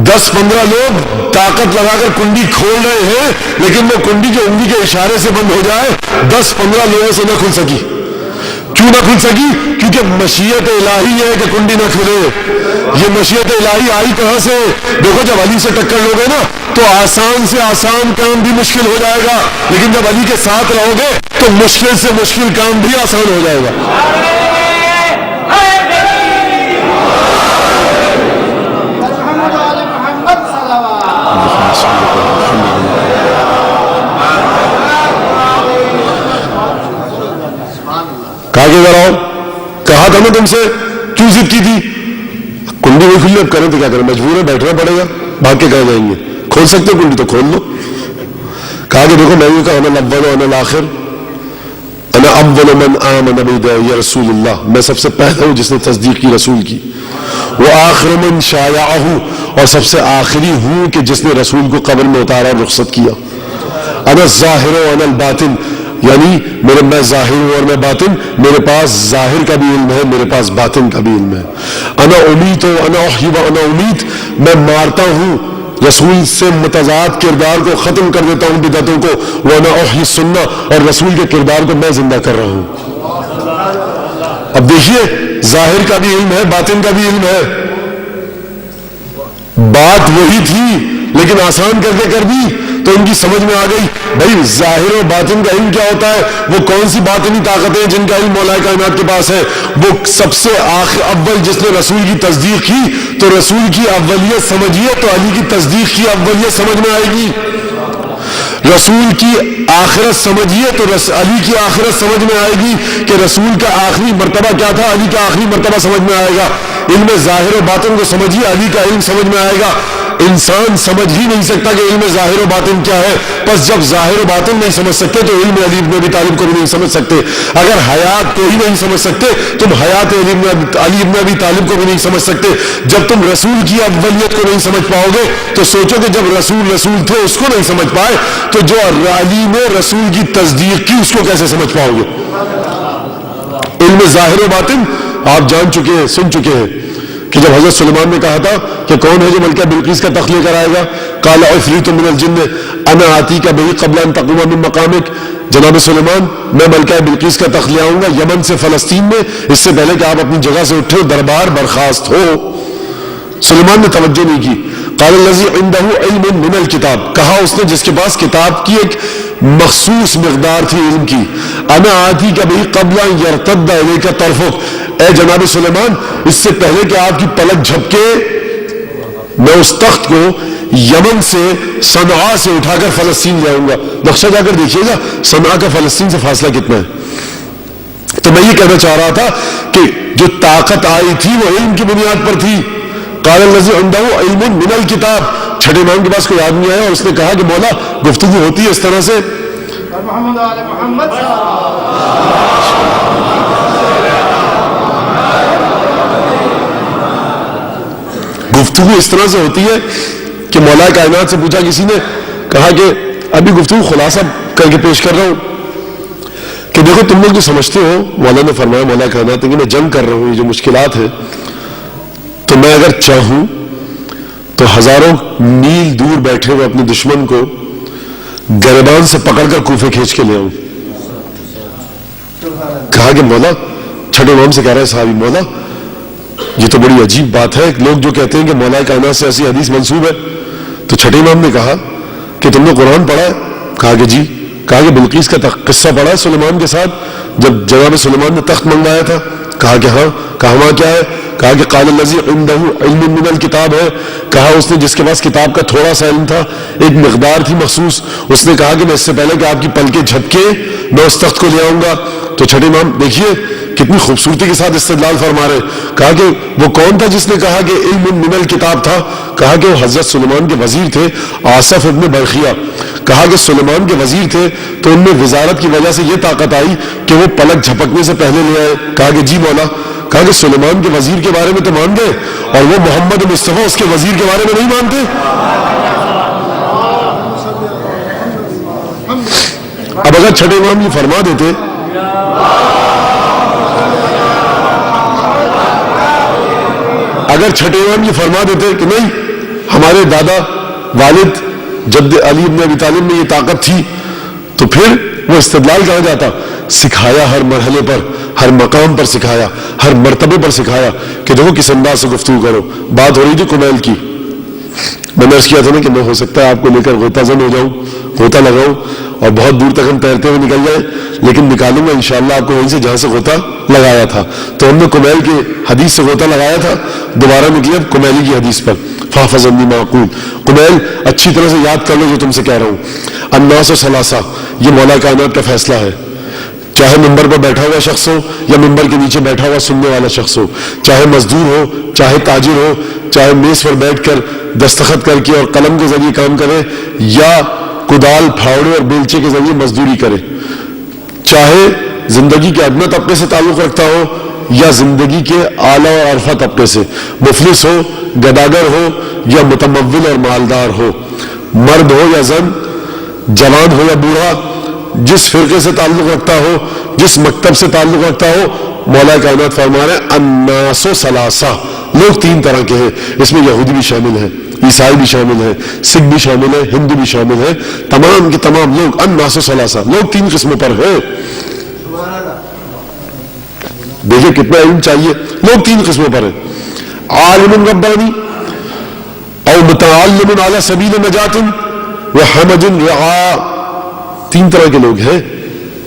10-15 لوگ طاقت لگا کر کنڈی کھول رہے ہیں لیکن وہ کنڈی جو انگلی کے اشارے سے بند ہو جائے 10-15 لوگوں سے نہ کھل سکی۔ کیوں نہ کھل سکی؟ کیونکہ مشیت الہی ہے کہ کنڈی نہ کھلے۔ یہ مشیت الہی آئی کہاں سے؟ دیکھو جب علی سے ٹکر لوگے نا تو آسان سے آسان کام بھی مشکل ہو جائے گا، لیکن جب علی کے ساتھ رہو گے تو مشکل سے مشکل کام بھی آسان ہو جائے گا۔ کہا کہ ذرا آؤ، کہا تھا میں تم سے، کیوں ضد کی تھی؟ کنڈی نہیں کھلی، اب کریں تو کیا کریں، مجبور ہے، بیٹھنا پڑے گا، بھاگ کے کہہ جائیں گے، کھول سکتے کنڈی تو کھول لو۔ کہا کہ دیکھو میں نے کہا انا الاول وانا الاخر، انا اول من آمن بداعی رسول اللہ، میں سب سے پہلا ہوں جس نے تصدیق کی رسول کی، وآخر من شایعہ، اور سب سے آخری ہوں کہ جس نے رسول کو قبر میں اتارا اور رخصت کیا، انا الظاہر وانا الباطن، یعنی میں ظاہر ہوں اور میں باطن، میرے پاس ظاہر کا بھی علم ہے، میرے پاس باطن کا بھی علم ہے، انا امیت و انا احیی و انا امیت، میں مارتا ہوں، رسول سے متضاد کردار کو ختم کر دیتا ہوں بدعتوں کو، وانا احیی السنہ، اور رسول کے کردار کو میں زندہ کر رہا ہوں۔ اب دیکھیے ظاہر کا بھی علم ہے، باطن کا بھی علم ہے، بات وہی تھی لیکن آسان کر بھی تو ان کی سمجھ میں آ گئی بھائی ظاہر و باطن کا علم کیا ہوتا ہے، وہ کون سی باطنی طاقتیں جن کا علم مولا کائنات کے پاس ہے، وہ سب سے اول جس نے رسول کی تصدیق کی تو رسول کی اولیت سمجھیے تو علی کی تصدیق کی اولیت سمجھ میں آئے گی، رسول کی آخرت سمجھیے تو علی کی آخرت سمجھ میں آئے گی کہ رسول کا آخری مرتبہ کیا تھا، علی کا آخری مرتبہ سمجھ میں آئے گا، علم ظاہر و باطن کو سمجھیے علی کا علم سمجھ میں آئے گا۔ انسان سمجھ ہی نہیں سکتا کہ علم ظاہر و باطن کیا ہے، بس جب ظاہر و باطن نہیں سمجھ سکتے تو علم علی ابن ابی طالب کو بھی نہیں سمجھ سکتے، اگر حیات کو ہی نہیں سمجھ سکتے تم حیات علی ابن ابی طالب کو بھی نہیں سمجھ سکتے، جب تم رسول کی اولیت کو نہیں سمجھ پاؤ گے تو سوچو کہ جب رسول تھے اس کو نہیں سمجھ پائے تو جو علی نے رسول کی تصدیق کی اس کو کیسے سمجھ پاؤ گے۔ علم ظاہر و باطن آپ جان چکے ہیں، سن چکے ہیں کہ جب حضرت سلیمان نے کہا تھا کہ کون ہے جو ملکہ بلقیس کا تخت لے کر آئے گا، قال عفریت من الجن انا آتیک بہ قبل ان تقوم من مقامک، جناب سلیمان میں ملکہ بلقیس کا تخت لے آؤں گا یمن سے فلسطین میں، اس سے پہلے کہ آپ اپنی جگہ سے اٹھے دربار برخاست ہو۔ سلیمان نے توجہ نہیں کی، قال الذی عنده علم من الکتاب، کہا اس نے جس کے پاس کتاب کی ایک مخصوص مقدار تھی علم کی، انا آتیک بہ قبل ان یرتد الیک طرفک، اے جناب سلیمان اس سے پہلے کہ آپ کی پلک جھپکے میں اس تخت کو یمن سے صنعاء سے اٹھا کر فلسطین جاؤں گا۔ نقشہ جا کر دیکھیے گا صنعاء کا فلسطین سے فاصلہ کتنا ہے۔ تو میں یہ کہنا چاہ رہا تھا کہ جو طاقت آئی تھی وہ علم کی بنیاد پر تھی۔ قال الذی عنده علم من الکتاب، چھٹے امام کے پاس کوئی آدمی آیا اور اس نے کہا کہ مولا گفتگو ہوتی ہے اس طرح سے، گفتگو اس طرح سے ہوتی ہے کہ مولا کائنات سے پوچھا کسی نے، کہا کہ ابھی گفتگو خلاصہ کر کے پیش کر رہا ہوں کہ دیکھو تم لوگ جو سمجھتے ہو، مولا نے فرمایا مولا کائنات کہ میں جنگ کر رہا ہوں، یہ جو مشکلات ہے تو میں اگر چاہوں تو ہزاروں میل دور بیٹھے ہوئے اپنے دشمن کو گریبان سے پکڑ کر کوفے کھینچ کے لے آؤں۔ کہا کہ مولا، چھٹے امام سے کہہ رہا ہے صحابی، مولا یہ تو بڑی عجیب بات ہے، لوگ جو کہتے ہیں کہ مولا کائنات سے ایسی حدیث منسوب ہے، تو چھٹے امام نے کہا کہ تم نے قرآن پڑھا ہے؟ کہا کہ جی۔ کہا کہ بلقیس کا قصہ پڑھا سلیمان کے ساتھ جب جناب سلیمان نے تخت منگوایا تھا؟ کہا کہ ہاں. کہا وہاں کیا ہے؟ کہا کہ قال الذی عنده علم من الکتاب ہے. کہا اس نے جس کے پاس کتاب کا تھوڑا سا علم تھا، ایک مقدار تھی مخصوص، اس نے کہا کہ میں اس سے پہلے کہ آپ کی پلکیں جھپکے میں اس تخت کو لے آؤں گا. تو چھٹے امام دیکھیے کتنی خوبصورتی کے ساتھ استدلال فرما رہے. کہا کہ وہ کون تھا جس نے کہا کہ علم من الکتاب تھا؟ کہا کہ وہ حضرت سلیمان کے وزیر تھے آصف ابن برخیہ. کہا کہ سلیمان کے وزیر تھے تو ان میں وزارت کی وجہ سے یہ طاقت آئی کہ وہ پلک جھپکنے سے پہلے لے آئے. کہا کہ جی مولا. کہا کہ سلیمان کے وزیر کے بارے میں تو مان گئے اور وہ محمد مصطفیٰ اس کے وزیر کے بارے میں نہیں مانتے. اب اگر چھٹے امام یہ فرما دیتے کہ نہیں ہمارے دادا والد جد علی ابن ابی طالب میں یہ طاقت تھی، تو پھر وہ استدلال کہا جاتا. سکھایا ہر مرحلے پر، ہر مقام پر سکھایا، ہر مرتبے پر سکھایا کہ دیکھو کس انداز سے گفتگو کرو. بات ہو رہی تھی کمیل کی. میں نے عرض کیا تھا نا کہ میں ہو سکتا ہے آپ کو لے کر غوطہ زن ہو جاؤں، غوطہ لگاؤں اور بہت دور تک ہم تیرتے ہوئے نکل جائیں، لیکن نکالوں گا انشاءاللہ آپ کو وہیں سے جہاں سے غوطہ لگایا تھا. تو ہم نے کمیل کی حدیث سے غوطہ لگایا تھا، دوبارہ نکلے اب کمیلی کی حدیث پر. فاحفظ انی معقول. کمیل اچھی طرح سے یاد کر لو جو تم سے کہہ رہا ہوں. الناس ثلاثہ، یہ مولا کائنات کا فیصلہ ہے. چاہے ممبر پر بیٹھا ہوا شخص ہو یا ممبر کے نیچے بیٹھا ہوا سننے والا شخص ہو، چاہے مزدور ہو، چاہے تاجر ہو، چاہے میز پر بیٹھ کر دستخط کر کے اور قلم کے ذریعے کام کرے یا کدال پھاوڑے اور بیلچے کے ذریعے مزدوری کرے، چاہے زندگی کے ادنیٰ طبقے سے تعلق رکھتا ہو یا زندگی کے اعلیٰ اور عرفہ طبقے سے، مفلس ہو، گداگر ہو یا متمول اور مالدار ہو، مرد ہو یا زن، جوان ہو یا بوڑھا، جس فرقے سے تعلق رکھتا ہو، جس مکتب سے تعلق رکھتا ہو، مولا کائنات فرما رہے ہیں الناس ثلاثہ، لوگ تین طرح کے ہیں. اس میں یہودی بھی شامل ہے، عیسائی بھی شامل ہے، سکھ بھی شامل ہے، ہندو بھی شامل ہے. تمام کے تمام لوگ الناس ثلاثہ، لوگ تین قسموں پر ہیں. دیکھیں کتنا علم چاہیے. لوگ تین قسموں پر ہیں: عالم ربانی او متعلم علی سبیل نجات وحمج رعا. تین طرح کے لوگ ہیں.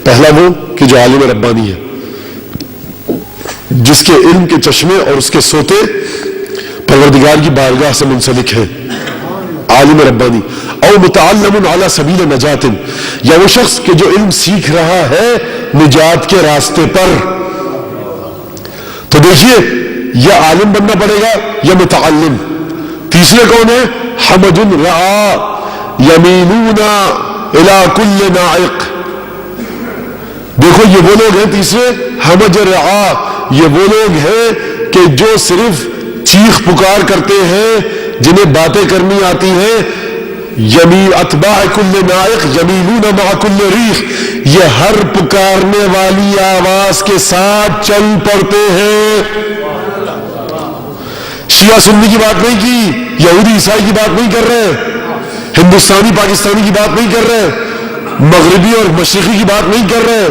پہلا وہ کہ جو عالم ربانی ہے، جس کے علم کے چشمے اور اس کے سوتے پروردگار کی بارگاہ سے منسلک ہیں، عالم ربانی. او متعلم علی سبیل نجات، یا وہ شخص کہ جو علم سیکھ رہا ہے نجات کے راستے پر. تو دیکھیے یا عالم بننا پڑے گا یا متعلم. تیسرے کون ہے؟ حمج رعا یمینون الی کل نائق. دیکھو یہ وہ لوگ ہیں تیسرے، حمج رعا، یہ وہ لوگ ہیں کہ جو صرف چیخ پکار کرتے ہیں، جنہیں باتیں کرنی آتی ہیں. یمین اتباع کل نائق یمینون مع کل ریح، یہ ہر پکارنے والی آواز کے ساتھ چل پڑتے ہیں. شیعہ سنی کی بات نہیں کی، یہودی عیسائی کی بات نہیں کر رہے، ہندوستانی پاکستانی کی بات نہیں کر رہے، مغربی اور مشرقی کی بات نہیں کر رہے،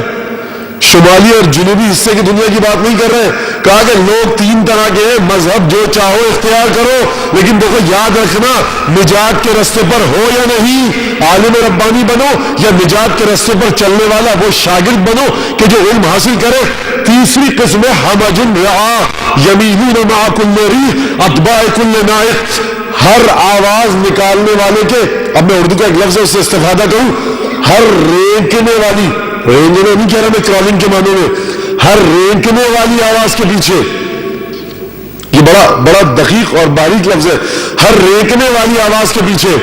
شمالی اور جنوبی حصے کی دنیا کی بات نہیں کر رہے. کہا کہ لوگ تین طرح کے ہیں، مذہب جو چاہو اختیار کرو، لیکن دیکھو یاد رکھنا نجات کے رستے پر ہو یا نہیں، عالم ربانی بنو یا نجات کے رستے پر چلنے والا وہ شاگرد بنو کہ جو علم حاصل کرے. تیسری قسم حمج رعا یمینون مع کل ریح اتباع کل نائق، ہر آواز نکالنے والے کے، اب میں اردو کا ایک لفظ ہے اس سے استفادہ کروں، ہر رینکنے والی، رینکنے نہیں کہہ رہا میں کرالنگ کے معنی میں، ہر رینکنے والی آواز کے پیچھے، یہ بڑا دقیق اور باریک لفظ ہے، ہر رینکنے والی آواز کے پیچھے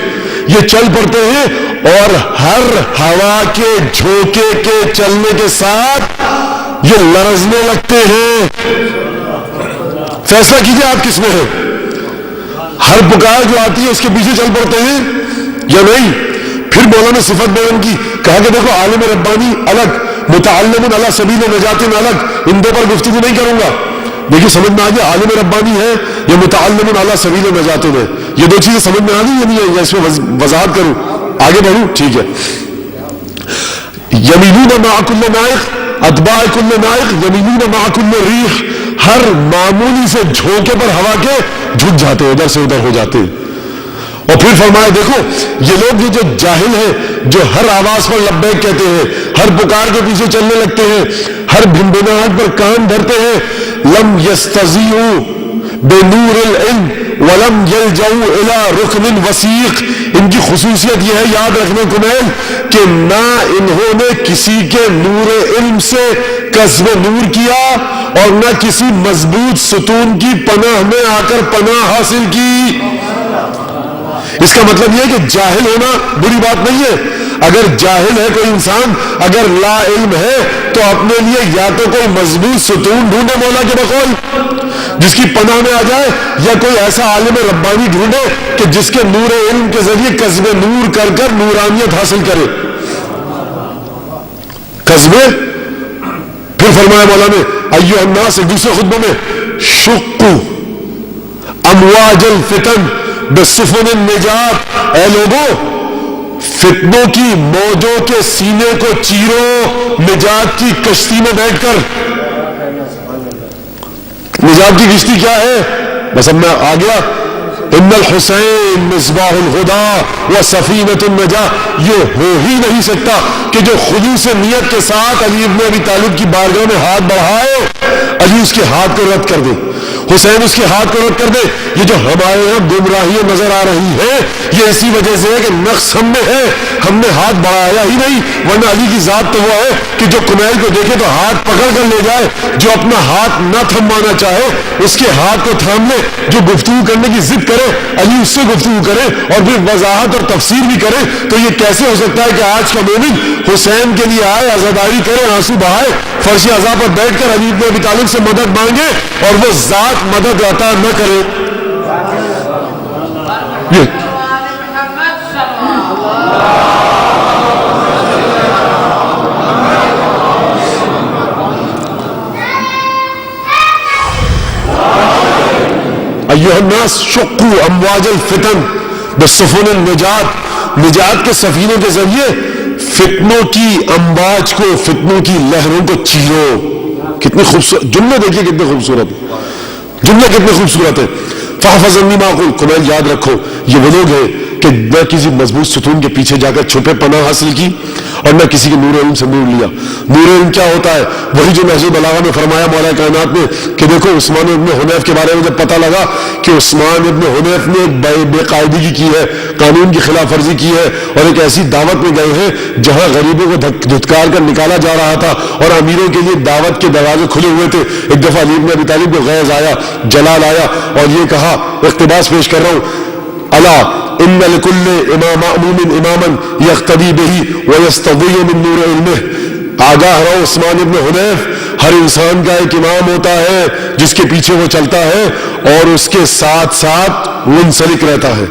یہ چل پڑتے ہیں اور ہر ہوا کے جھونکے کے چلنے کے ساتھ یہ لرزنے لگتے ہیں. فیصلہ کیجئے آپ کس میں ہے. ہر پکار جو آتی ہے اس کے پیچھے چل پڑتے ہیں یا نہیں. پھر مولانا صفت بیان کی، کہا کہ دیکھو عالم ربانی الگ، متعلم علی سبیل نجات الگ، ان دو پر گفتگو نہیں کروں گا. دیکھیے سمجھ میں آ گیا عالم ربانی ہے یا متعلم علی سبیل نجات ہے، یہ دو چیزیں سمجھ میں آ گئی یا نہیں ہے، یا اس میں وضاحت کروں، آگے بڑھوں؟ ٹھیک ہے. یمینون مع کل نائق اتباع کل نائق یمینون مع کل ریح، ہر معمولی سے جھونکے پر ہوا کے جھک جاتے ہیں، ادھر سے ادھر ہو جاتے ہیں. اور پھر فرمایا دیکھو یہ لوگ جو جاہل ہیں، جو ہر آواز پر لبیک کہتے ہیں، ہر پکار کے پیچھے چلنے لگتے ہیں، ہر بھنبھناہٹ پر کان دھرتے ہیں، لم یستضیعوا بنور العلم ولم یلجؤوا الی رکن وثیق. ان کی خصوصیت یہ ہے، یاد رکھنا کمیل، کہ نہ انہوں نے کسی کے نور علم سے کسب نور کیا اور نہ کسی مضبوط ستون کی پناہ میں آ کر پناہ حاصل کی. اس کا مطلب یہ ہے کہ جاہل ہونا بری بات نہیں ہے. اگر جاہل ہے کوئی انسان، اگر لا علم ہے، تو اپنے لیے یا تو کوئی مضبوط ستون ڈھونڈے مولا کے بقول جس کی پناہ میں آ جائے، یا کوئی ایسا عالم ربانی ڈھونڈے کہ جس کے نور علم کے ذریعے کسب نور کر کر نورانیت حاصل کرے. کسب. پھر فرمایا مولا نے ایھا الناس، دوسرے خطبے میں، شقوا امواج الفتن بسفن النجات. اے لوگوں، فتنوں کی موجوں کے سینے کو چیرو نجات کی کشتی میں بیٹھ کر. نجات کی کشتی کیا ہے؟ بس اب میں آ گیا. ان الحسین مصباح الہدی و سفینۃ النجاہ. یہ ہو ہی نہیں سکتا کہ جو خلوص نیت کے ساتھ علی ابن ابی طالب کی بارگاہ میں ہاتھ بڑھائے، علی اس کے ہاتھ کو رد کر دے، حسین اس کے ہاتھ کو رد کر دے. یہ جو ہمارے یہاں گمراہیاں نظر آ رہی ہے، یہ اسی وجہ سے ہے کہ نقص ہم میں ہے، ہم نے ہاتھ بڑھایا ہی نہیں. ورنہ علی کی ذات تو وہ ہے کہ جو کمیل کو دیکھے تو ہاتھ پکڑ کر لے جائے، جو اپنا ہاتھ نہ تھمانا چاہے اس کے ہاتھ کو تھام لے، جو گفتگو کرنے کی ضد کرے علی اس سے گفتگو کرے اور پھر وضاحت اور تفسیر بھی کرے. تو یہ کیسے ہو سکتا ہے کہ آج کا مومن حسین کے لیے آئے، عزاداری کرے، آنسو بہائے، فرش عزا پر بیٹھ کر علی ابن ابی طالب سے مدد مانگے اور وہ ذات مدد عطا نہ کرے؟ ایھا الناس شقوا امواج الفتن بسفن النجات. نجات کے سفینوں کے ذریعے فتنوں کی امواج کو، فتنوں کی لہروں کو چیرو. کتنی خوبصورت جملے دیکھیے، کتنے خوبصورت جملے، کتنے خوبصورت ہے. فاحفظنی ما اقول. کمیل یاد رکھو یہ وہ لوگ ہیں کہ نہ کسی مضبوط ستون کے پیچھے جا کر چھپے پناہ حاصل کی اور نہ کسی کے نور علم سے نور لیا. نور علم کیا ہوتا ہے؟ وہی جو نہج البلاغہ میں فرمایا مولا کائنات نے کہ دیکھو عثمان ابن حنیف کے بارے میں جب پتہ لگا کہ عثمان ابن حنیف نے ایک بے قاعدگی کی ہے، قانون کی خلاف ورزی کی ہے اور ایک ایسی دعوت میں گئے ہیں جہاں غریبوں کو دھتکار کر نکالا جا رہا تھا اور امیروں کے لیے دعوت کے دروازے کھلے ہوئے تھے. ایک دفعہ علی ابن ابی طالب کو غیظ آیا، جلال آیا اور یہ کہا، اقتباس پیش کر رہا ہوں، الا ان لكل امام مأموم اماما يقتدي به ويستضيء من نور علمه. آگاہ رہو عثمان ابن حنیف، ہر انسان کا ایک امام ہوتا ہے جس کے پیچھے وہ چلتا ہے اور اس کے ساتھ ساتھ منسلک رہتا ہے،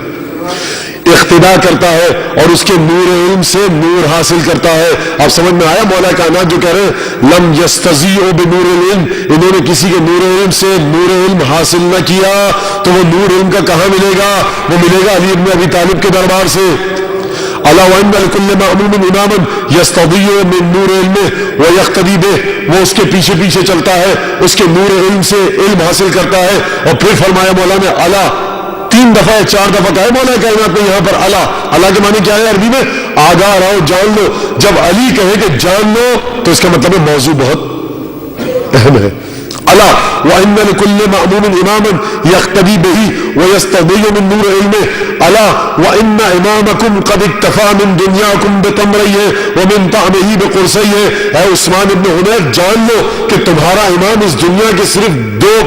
اقتدا کرتا ہے اور اس کے نور علم سے نور حاصل کرتا ہے. آپ سمجھ میں آیا مولا کائنات جو کہہ رہے ہیں لم یستضیعوا بنور العلم، انہوں نے کسی کے نور علم سے نور علم حاصل نہ کیا تو وہ نور علم کا کہاں ملے گا؟ وہ ملے گا علی ابن ابی طالب کے دربار سے. الا وان لكل مأموم اماما يستضيء من نور علمه ويقتدي به. وہ اس کے پیچھے پیچھے چلتا ہے، اس کے نور علم سے علم حاصل کرتا ہے. اور پھر فرمایا مولا نے الا، 3 دفعہ 4 دفعہ کہا مولا کائنات نے یہاں پر الا. الا کے معنی کیا ہے عربی میں؟ آگاہ رہو، جان لو. جب علی کہے کہ جان لو تو اس کا مطلب ہے موضوع بہت اہم ہے. الا وان لكل مأموم اماما يقتدي به ويستضيء من نور علمه. الا وان امامكم قد اكتفى من دنياكم بتمريه ومن طعمه بقرصيه. اے عثمان ابن حنیف جان لو کہ تمہارا امام اس دنیا کے صرف 2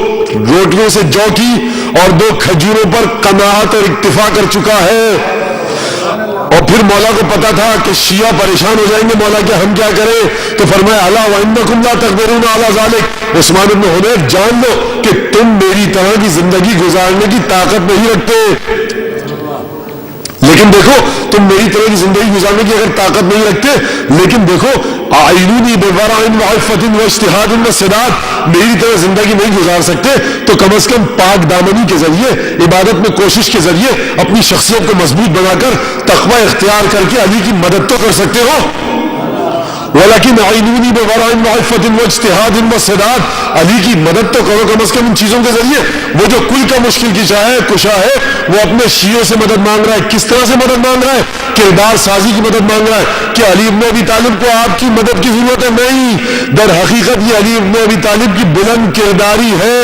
روٹیوں سے جو کی اور 2 کھجوروں پر قناعت اور اکتفا کر چکا ہے. اور پھر مولا کو پتا تھا کہ شیعہ پریشان ہو جائیں گے، مولا کہ ہم کیا کریں؟ تو فرمایا الا وانکم لا تقدرون علی ذلک. عثمان ابن حنیف جان لو کہ تم میری طرح کی زندگی گزارنے کی طاقت نہیں رکھتے. لیکن دیکھو تم میری طرح کی زندگی گزارنے کی اگر طاقت نہیں رکھتے، لیکن دیکھو اعینونی بورع وعفۃ واجتہاد وصداد، میری طرح زندگی نہیں گزار سکتے تو کم از کم پاک دامنی کے ذریعے، عبادت میں کوشش کے ذریعے اپنی شخصیت کو مضبوط بنا کر تقوی اختیار کر کے علی کی مدد تو کر سکتے ہو. ولیکن اعینونی بورع وعفۃ واجتہاد وصداد، علی کی مدد تو کرو کم از کم ان چیزوں کے ذریعے. وہ جو کل کا مشکل کشا ہے وہ اپنے شیعوں سے مدد مانگ رہا ہے. کس طرح سے مدد مانگ رہا ہے؟ کردار سازی کی مدد مانگ رہا ہے کہ علی ابن ابی طالب کو آپ کی مدد کی ضرورت ہے. نہیں، در حقیقت یہ علی ابن ابی طالب کی بلند کرداری ہے،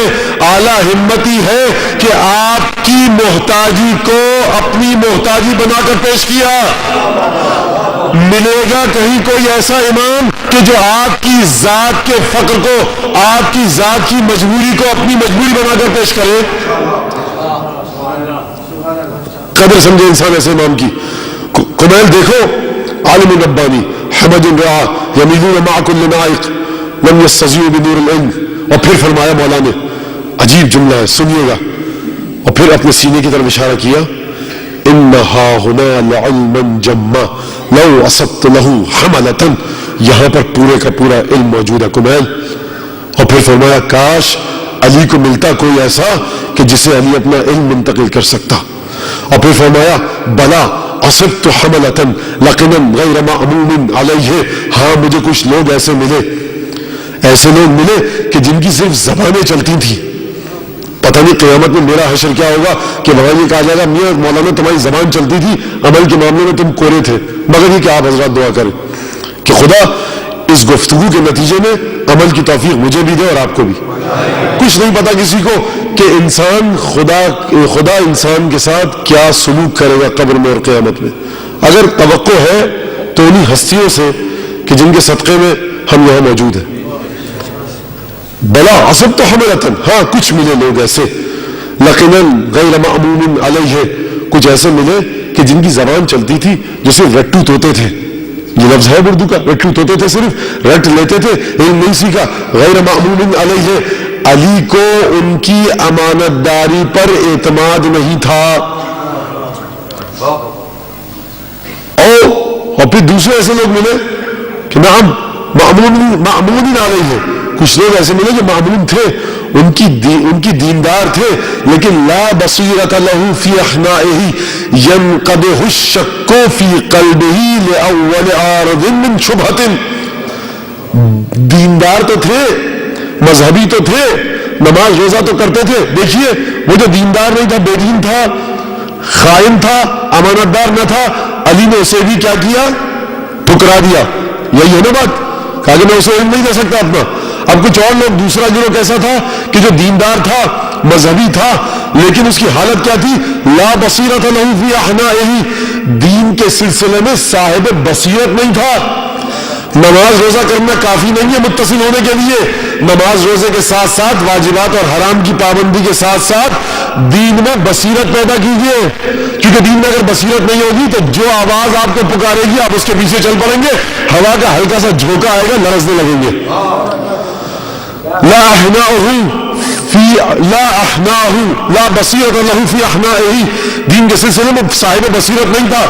اعلیٰ ہمتی ہے کہ آپ کی محتاجی کو اپنی محتاجی بنا کر پیش کیا. ملے گا کہیں کوئی ایسا امام کہ جو آپ کی ذات کے فقر کو، آپ کی ذات کی مجبوری کو اپنی مجبوری بنا کر پیش کرے؟ قدر سمجھے انسان ایسے امام کی. کمیل دیکھو، عالم ربانی حمد رعا یمیلون مع کل نائق لم یستضیئوا بنور العلم. اور پھر فرمایا مولا نے، عجیب جملہ ہے سنیے گا، اور پھر اپنے سینے کی طرف اشارہ کیا، انہا ہنا لعلما جما لو اصبت له حملتا. یہاں پر پورے کا پورا علم موجود ہے کمیل. اور پھر فرمایا کاش علی کو ملتا کوئی ایسا کہ جسے علی اپنا علم منتقل کر سکتا. اور پھر فرمایا بلا اصبت حملتا لقنا غیر معموم علیہ. ہاں مجھے کچھ لوگ ایسے ملے، ایسے لوگ ملے کہ جن کی صرف زبانیں چلتی تھی. پتہ نہیں قیامت میں میرا حشر کیا ہوگا کہ وہاں یہ کہا جائے گا میاں مولانا تمہاری زبان چلتی تھی، عمل کے معاملے میں تم کورے تھے. مگر یہ کہ آپ حضرات دعا کریں کہ خدا اس گفتگو کے نتیجے میں عمل کی توفیق مجھے بھی دے اور آپ کو بھی. کچھ نہیں پتا کسی کو کہ انسان خدا انسان کے ساتھ کیا سلوک کرے گا قبر میں اور قیامت میں. اگر توقع ہے تو انہی ہستیوں سے کہ جن کے صدقے میں ہم یہاں موجود ہیں. بلا اصب تو حملتن، ہاں کچھ ملے لوگ ایسے، لقنا غیر معموم علیہ، کچھ ایسے ملے کہ جن کی زبان چلتی تھی جو صرف رٹو توتے تھے. یہ لفظ ہے اردو کا، رٹو توتے تھے، صرف رٹ لیتے تھے، علم نہیں سیکھا. غیر معموم علیہ، علی کو ان کی امانت داری پر اعتماد نہیں تھا. اور پھر دوسرے ایسے لوگ ملے کہ نعم معمون علیہ، کچھ لوگ ایسے ملے جو معمون تھے، ان کی دیندار تھے، لیکن لا بصیرت له فی احنائه ینقدح الشک فی قلبه لاول عارض من شبہۃ. دیندار تو تھے، مذہبی تو تھے، نماز روزہ تو کرتے تھے. دیکھیے وہ جو دیندار نہیں تھا، بے دین تھا، خائن تھا، امانت دار نہ تھا، علی نے اسے بھی کیا کیا؟ ٹھکرا دیا. یہی ہے نا بات، کہا کہ میں اسے علم نہیں دے سکتا اپنا. اب کچھ اور لوگ، دوسرا گروہ کیسا تھا کہ جو دیندار تھا، مذہبی تھا، لیکن اس کی حالت کیا تھی؟ لا بصیرت له فی احنائه، دین کے سلسلے میں صاحب بصیرت نہیں تھا. نماز روزہ کرنا کافی نہیں ہے متصل ہونے کے لیے. نماز روزے کے ساتھ ساتھ واجبات اور حرام کی پابندی کے ساتھ ساتھ دین میں بصیرت پیدا کیجیے، کیونکہ دین میں اگر بصیرت نہیں ہوگی تو جو آواز آپ کو پکارے گی آپ اس کے پیچھے چل پڑیں گے، ہوا کا ہلکا سا جھونکا آئے گا لرزنے لگیں گے. لا بصیرت له فی احنائه، دین کے سلسلے میں صاحب بصیرت نہیں تھا.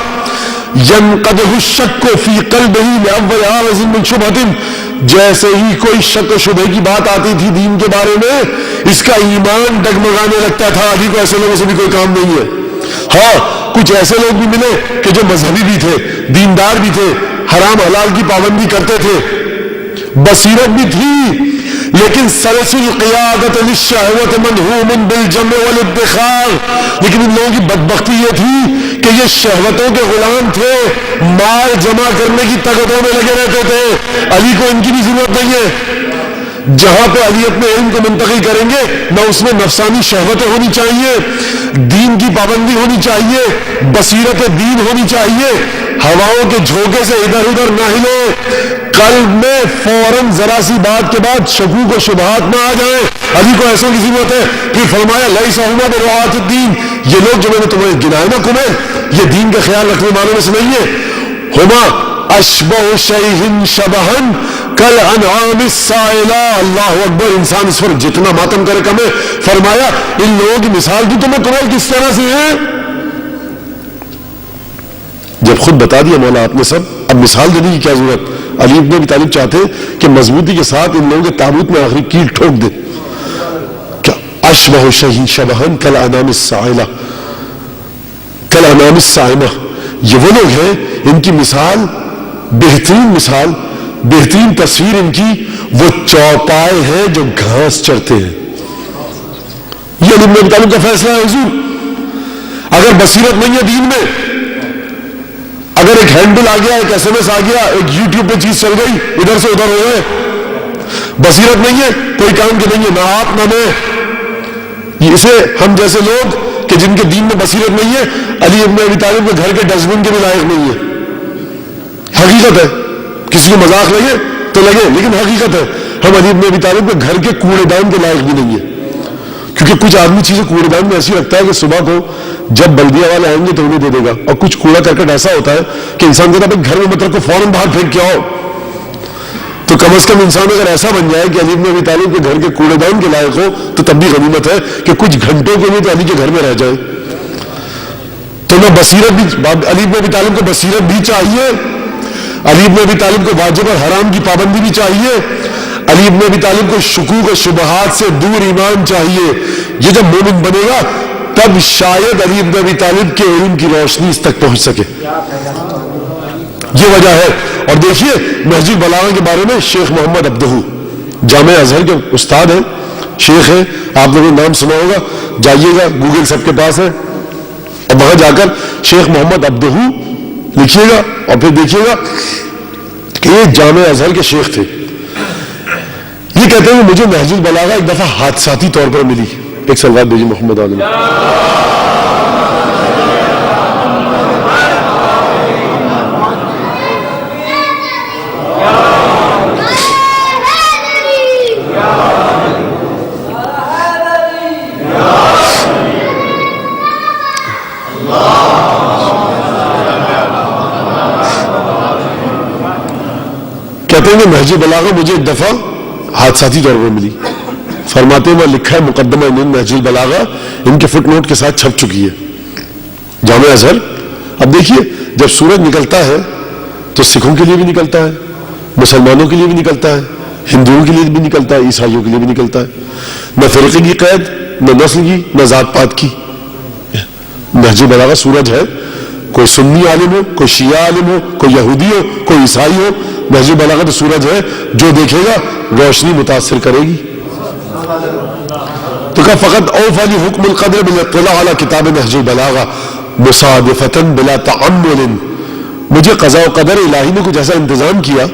ینقدح الشک فی قلبہ لاول عارض من شبہۃ، جیسے ہی کوئی شک و شبہ کی بات آتی تھی دین کے بارے میں، اس کا ایمان ڈگمگانے لگتا تھا. علی کو ایسے لوگوں سے بھی کوئی کام نہیں ہے. ہاں کچھ ایسے لوگ بھی ملے کہ جو مذہبی بھی تھے، دیندار بھی تھے، حرام حلال کی پابندی کرتے تھے، بصیرت بھی تھی، لیکن سلسل قیادت للشہوت منہوم بالجمع والادخار. لیکن ان لوگوں کی بدبختی یہ تھی کہ یہ شہوتوں کے غلام تھے، مال جمع کرنے کی طاقتوں میں لگے رہتے تھے. علی کو ان کی بھی ضرورت نہیں ہے. جہاں پہ علی اپنے علم کو منتقل کریں گے نہ اس میں نفسانی شہوتیں ہونی چاہیے، دین کی پابندی ہونی چاہیے، بصیرت دین ہونی چاہیے. ہواؤں کے جھونکے سے ادھر ادھر نہ ہلے، قلب میں فوراً ذرا سی بات کے بعد شکوک و شبہات نہ آ جائیں. علی کو ایسوں کی ضرورت ہے. پھر فرمایا لیس ہما برعاۃ الدین، یہ لوگ جو میں نے تمہیں گنائے نا کمیں، یہ دین کا خیال رکھنے والوں میں سے نہیں ہے. ہما اشبہ شیء شبہن کل انعام السائلہ. اللہ اکبر، انسان اس پر جتنا ماتم کرے کم ہے. فرمایا ان لوگوں کی مثال بھی تمہیں قبول کس طرح سے ہے؟ جب خود بتا دیا مولا آپ نے سب، اب مثال دینے کی کیا ضرورت؟ علی ابن ابی طالب چاہتے کہ مضبوطی کے ساتھ ان لوگوں کے تابوت میں آخری کیل ٹھوک دے. کیا اشبہ شیء شبہن کل انعام السائلہ کل انعام السائمہ. یہ وہ لوگ ہیں، ان کی مثال، بہترین مثال، بہترین تصویر ان کی وہ چوپائے ہیں جو گھاس چرتے ہیں. یہ علی ابن ابی طالب کا فیصلہ ہے حضور. اگر بصیرت نہیں ہے دین میں، اگر ایک ہینڈل آ گیا، ایک SMS آ گیا، ایک YouTube پہ چیز چل گئی، ادھر سے ادھر ہو گئے، بصیرت نہیں ہے، کوئی کام کے نہیں ہے، نہ آپ نہ میں۔ اسے ہم جیسے لوگ کہ جن کے دین میں بصیرت نہیں ہے، علی ابن ابی طالب کے گھر کے ڈسٹ بن کے بھی لائق نہیں ہے۔ حقیقت ہے، کسی کو مذاق لگے تو لگے، لیکن حقیقت ہے ہم علی ابن ابی طالب کے گھر کے کوڑے دان کے لائق بھی نہیں ہے، کیونکہ کچھ آدمی چیزیں کوڑے دان میں ایسی رکھتا ہے کہ صبح کو جب بلدیہ والے آئیں گے تو انہیں دے دے گا، اور کچھ کوڑا کرکٹ ایسا ہوتا ہے کہ انسان کہتا ہے گھر میں مت رکھو، فوراً باہر پھینک کے آؤ۔ تو کم از کم انسان اگر ایسا بن جائے کہ علی ابن ابی طالب کے گھر کے کوڑے دان کے لائق ہو تو تب بھی غنیمت ہے کہ کچھ گھنٹوں کے لیے تو علی کے گھر میں رہ جائے۔ تو نہ بصیرت بھی، علی ابن ابی طالب کو بصیرت بھی چاہیے، علی ابن ابی طالب کو واجب اور حرام کی پابندی بھی چاہیے، علی ابن ابی طالب کو شکوک و شبہات سے دور ایمان چاہیے۔ یہ جب مومن بنے گا تب شاید علی ابن ابی طالب کے علم کی روشنی اس تک پہنچ سکے، یہ وجہ ہے۔ اور دیکھیے نہج البلاغہ کے بارے میں شیخ محمد عبدہ جامع ازہر کے استاد ہیں، شیخ ہیں، آپ لوگوں نے نام سنا ہوگا، جائیے گا، گوگل سب کے پاس ہے، اور وہاں جا کر شیخ محمد عبدہ لکھیے گا اور پھر دیکھیے گا کہ یہ جامع ازہر کے شیخ تھے۔ یہ کہتے ہیں کہ مجھے نہج البلاغہ ایک دفعہ حادثاتی طور پر ملی۔ ایک سلوات بھیجیے محمد عالم۔ کہتے ہیں کہ نہج البلاغہ مجھے ایک دفعہ حادثاتی طور پر ملی۔ فرماتے ہیں وہ لکھا ہے مقدمہ نہج البلاغہ ان کے فٹ نوٹ کے ساتھ چھپ چکی ہے، جامع ازہر۔ اب دیکھیے جب سورج نکلتا ہے تو سکھوں کے لیے بھی نکلتا ہے، مسلمانوں کے لیے بھی نکلتا ہے، ہندوؤں کے لیے بھی نکلتا ہے، عیسائیوں کے لیے بھی نکلتا ہے، نہ فرقے کی قید، نہ نسل کی، نہ ذات پات کی۔ نہج البلاغہ سورج ہے، کوئی سنی عالم ہو، کوئی شیعہ عالم ہو، کوئی یہودی ہو، کوئی عیسائی ہو، نہج البلاغہ تو سورج ہے، جو دیکھے گا روشنی متاثر کرے گی۔ تو کہا فقط اوفى لي حکم القدر بالاطلاع على کتاب نہج البلاغہ مصادفة بلا تعمل، مجھے قضاء و قدر الہی نے کچھ ایسا انتظام کیا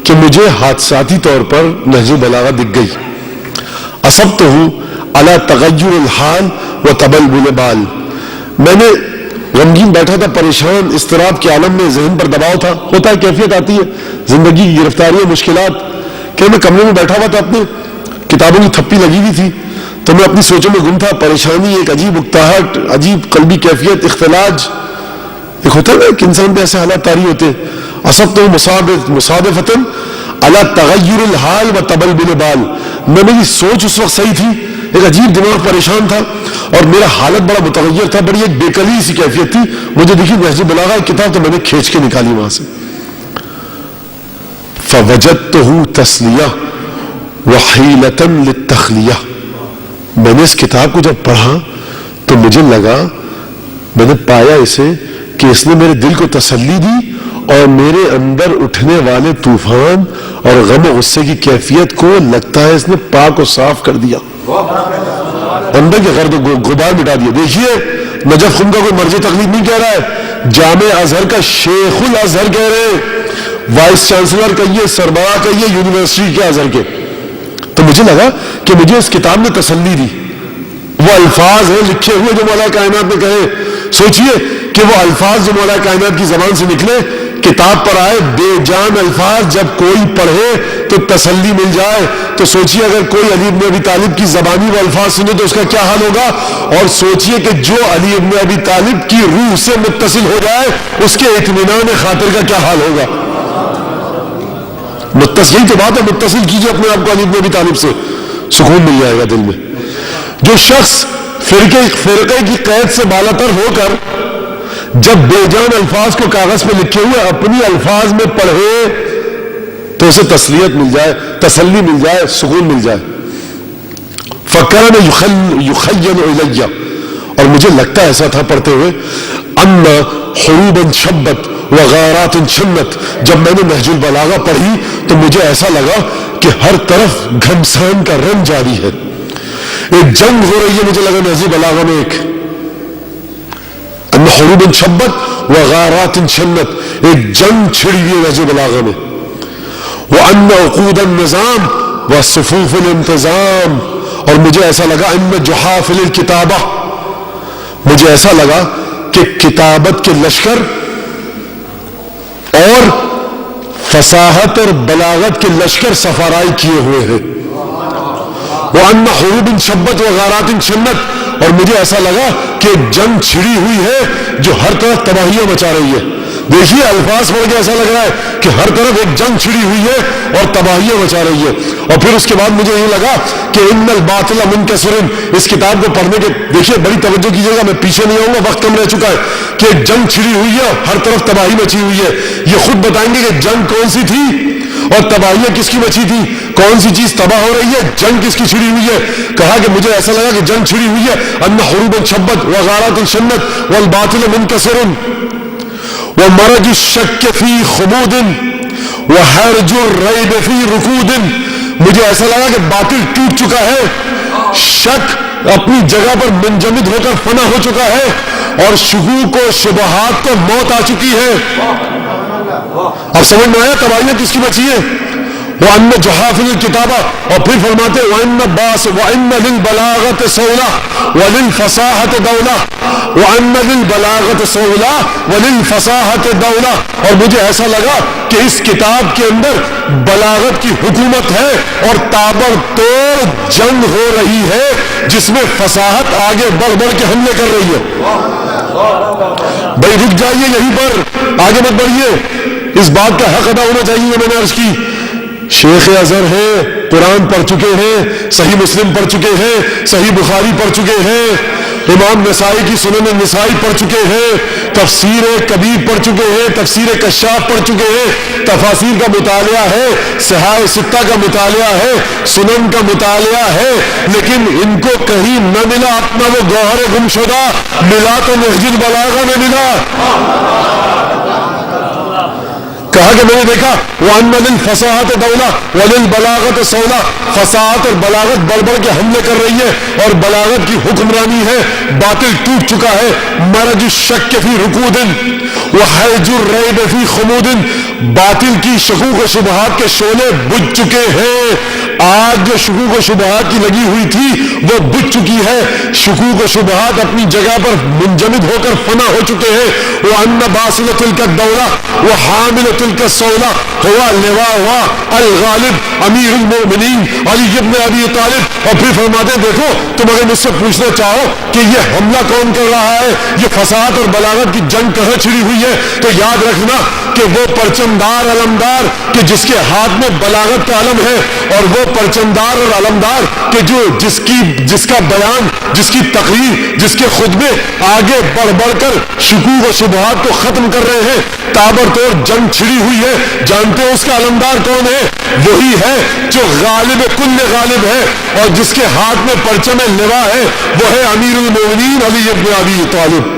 کہ مجھے حادثاتی طور پر نہج البلاغہ دکھ گئی۔ اصبته على تغیر الحال وتبلبل بال، میں نے غمگین بیٹھا تھا، پریشان، اضطراب کے عالم میں، ذہن پر دباؤ تھا، ہوتا ہے کیفیت آتی ہے زندگی کی گرفتاریاں، مشکلات، کہ میں کمرے میں بیٹھا ہوا تھا، اپنے کتابوں کی تھپی لگی ہوئی تھی، تو میں اپنی سوچوں میں گم تھا، پریشانی، ایک عجیب اکتاہٹ، عجیب قلبی کیفیت، اختلاج، ایک ہوتا ہے نا کہ انسان پہ ایسے حالات طاری ہوتے ہیں۔ اصبته مصادفة على تغیر الحال وتبلبل بال، میری سوچ اس وقت صحیح تھی، ایک عجیب دماغ پریشان تھا اور میرا حالت بڑا متغیر تھا، بڑی ایک بےقلی سی کیفیت تھی۔ مجھے دیکھی نہج البلاغہ ایک کتاب تو میں نے کھینچ کے نکالی وہاں سے، فوجدته تسلیہ وحیلة للتخلیہ، میں نے اس کتاب کو جب پڑھا تو مجھے لگا، میں نے پایا اسے کہ اس نے میرے دل کو تسلی دی اور میرے اندر اٹھنے والے طوفان اور غم و غصے کی کیفیت کو لگتا ہے اس نے پاک و صاف کر دیا، اندر کے غرد و غبار مٹا دیا۔ دیکھیے نجف خم کا کوئی مرجع تقلید نہیں کہہ رہا ہے، جامع ازہر کا شیخ الازہر کہہ رہے ہیں، وائس چانسلر کہیے، سربراہ کہیے یونیورسٹی کے ازہر کے۔ تو مجھے لگا کہ مجھے اس کتاب نے تسلی دی، وہ الفاظ ہیں لکھے ہوئے جو مولا کائنات نے کہے، سوچئے کہ وہ الفاظ جو مولا کائنات کی زبان سے نکلے، کتاب پر آئے، بے جان الفاظ جب کوئی پڑھے تو تسلی مل جائے، تو سوچئے اگر کوئی علی ابن ابی طالب کی زبانی وہ الفاظ سنے تو اس کا کیا حال ہوگا، اور سوچئے کہ جو علی ابن ابی طالب کی روح سے متصل ہو جائے اس کے اطمینان خاطر کا کیا حال ہوگا۔ یہی تو بات ہے، متصل کیجئے اپنے آپ کو علی ابن ابی طالب سے، سکون مل جائے گا دل میں۔ جو شخص فرقے کی قید سے بالاتر ہو کر جب بے جان الفاظ کو کاغذ پہ لکھے ہوئے اپنی الفاظ میں پڑھے تو اسے تسلیت مل جائے، تسلی مل جائے، سکون مل جائے۔ فَكَانَ يُخَيَّلُ إِلَيَّ، اور مجھے لگتا ایسا تھا پڑھتے ہوئے، أَنَّ حُرُوبًا شَبَّتْ وَغَارَاتٍ شَنَّتْ، جب میں نے نہج البلاغہ پڑھی تو مجھے ایسا لگا کہ ہر طرف گھمسان کا رنگ جاری ہے، ایک جنگ ہو رہی ہے، مجھے لگا نہج البلاغہ میں ایک ان حروب شبت وغارات شنت, ایک جنگ چھڑی ہوئی نہج بلاغہ میں. وان عقود النظام وصفوف الانتظام, اور مجھے ایسا لگا ان جحافل الکتابہ, مجھے ایسا لگا کہ کتابت کے لشکر اور فصاحت اور بلاغت کے لشکر سفارائی کیے ہوئے ہیں. وَأَنَّ حُرُوبٍ شَبَّتْ وَغَارَاتٍ شَنَّتْ, اور مجھے ایسا لگا کہ جنگ چھڑی ہوئی ہے جو ہر طرف تباہیاں مچا رہی ہے. دیکھیے الفاظ پڑھ کے ایسا لگ رہا ہے کہ ہر طرف ایک جنگ چھڑی ہوئی ہے اور تباہیاں مچا رہی ہے. اور پھر اس کے بعد مجھے یہ لگا کہ ان الباطل منکسر, اس کتاب کو پڑھنے کے دیکھیے بڑی توجہ کیجیے گا, میں پیچھے نہیں آؤں گا, وقت کم رہ چکا ہے, کہ ایک جنگ چھڑی ہوئی ہے, ہر طرف تباہی مچی ہوئی ہے. یہ خود بتائیں گے کہ جنگ کون سی تھی اور تباہیاں کس کی مچی تھی, کون سی چیز تباہ ہو رہی ہے, جنگ کس کی چھڑی ہوئی ہے. کہا کہ مجھے ایسا لگا کہ جنگ چھڑی ہوئی ہے, ان حروب شبت وغارات شنت والباطل منکسر ومرج الشک فی خمود وحرج الریب فی رکود. مجھے ایسا لگا کہ باطل ٹوٹ چکا ہے, شک اپنی جگہ پر منجمد ہو کر فنا ہو چکا ہے, اور شکوک و شبہات کو موت آ چکی ہے. اب سمجھ میں آیا تباہیاں کس کی بچی ہے. وَأَنَّ جَحَافِلِ الْكِتَابَ, اور پھر فرماتے وَإِنَّ لِلْبَلَاغَةِ صَوْلَةً وَلِلْفَصَاحَةِ دَوْلَةً, وَأَنَّ لِلْبَلَاغَةِ صَوْلَةً وَلِلْفَصَاحَةِ دَوْلَةً, اور مجھے ایسا لگا کہ اس کتاب کے اندر بلاغت کی حکومت ہے اور تابر توڑ جنگ ہو رہی ہے جس میں فصاحت آگے بڑھ بڑھ کے حملے کر رہی ہے. بھائی رک جائیے یہیں پر, آگے مت بڑھیے, اس بات کا حق ادا ہونا چاہیے. میں نے عرض کی شیخ ازہر ہیں, قرآن پڑھ چکے ہیں, صحیح مسلم پڑھ چکے ہیں, صحیح بخاری پڑھ چکے ہیں, امام نسائی کی سنن نسائی پڑھ چکے ہیں, تفسیر کبیر پڑھ چکے ہیں, تفسیر کشاف پڑھ چکے ہیں, تفاسیر کا مطالعہ ہے, صحاح ستہ کا مطالعہ ہے, سنن کا مطالعہ ہے, لیکن ان کو کہیں نہ ملا اپنا وہ گوہر گمشدہ, ملا تو نہج البلاغہ میں ملا. کہا کہ میں نے دیکھا وَأَنَّ لِلْفَصَاحَةِ دَوْلَةً وَلِلْبَلَاغَةِ صَوْلَةً, فصاحت اور بلاغت بڑھ بڑھ کے حملے کر رہی ہے اور بلاغت کی حکمرانی ہے. باطل ٹوٹ چکا ہے. مرج الشک فی رکود وحیج الریب فی خمود, باطل کی شکوک و شبہات کے شعلے بجھ چکے ہیں. آج جو شکوک و شبہات کی لگی ہوئی تھی وہ بجھ چکی ہے. شکوک و شبہات اپنی جگہ پر منجمد ہو کر فنا ہو چکے ہیں. وَأَنَّ بَاسِلَ تِلْكَ الدَّوْلَةَ وَحَامِلَ تِلْكَ الصَّوْلَةَ هُوَ لِوَاؤُهَا الْغَالِبُ أَمِيرُ الْمُؤْمِنِينَ علی ابن ابی طالب. اور پھر فرماتے دیکھو تم اگر مجھ سے پوچھنا چاہو کہ یہ حملہ کون کر رہا ہے, یہ فساد اور بلاغت کی جنگ کہاں چھڑی ہوئی ہے, تو یاد رکھنا کہ وہ پرچمدار علمدار کہ جس کے ہاتھ میں بلاغت کا علم ہے, اور وہ پرچمدار اور علمدار کہ جس کا بیان, جس کی تقریر, جس کے خطبے آگے بڑھ بڑھ کر شکوک و شبہات کو ختم کر رہے ہیں. تابر توڑ جنگ چھڑی ہوئی ہے. جانتے ہو اس کا علمدار کون ہے؟ وہی ہے جو غالب کل غالب ہے, اور جس کے ہاتھ میں پرچم لوا ہے وہ ہے امیر المومنین علی ابن ابی طالب.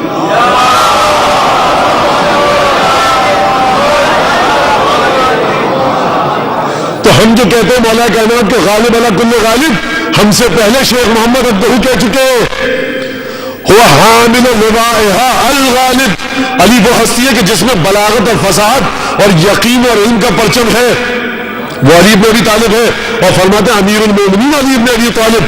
تو ہم جو کہتے ہیں مولا کائنات کو غالب علی کل غالب, ہم سے پہلے شیخ محمد عبدہو کہہ چکے وہ حامل لوائها الغالب. علی وہ ہستی ہے کہ جس میں بلاغت اور فصاحت اور یقین اور علم کا پرچم ہے, وہ علی ابن ابی طالب ہے. اور فرماتے ہیں امیر المومنین علی ابن ابی طالب.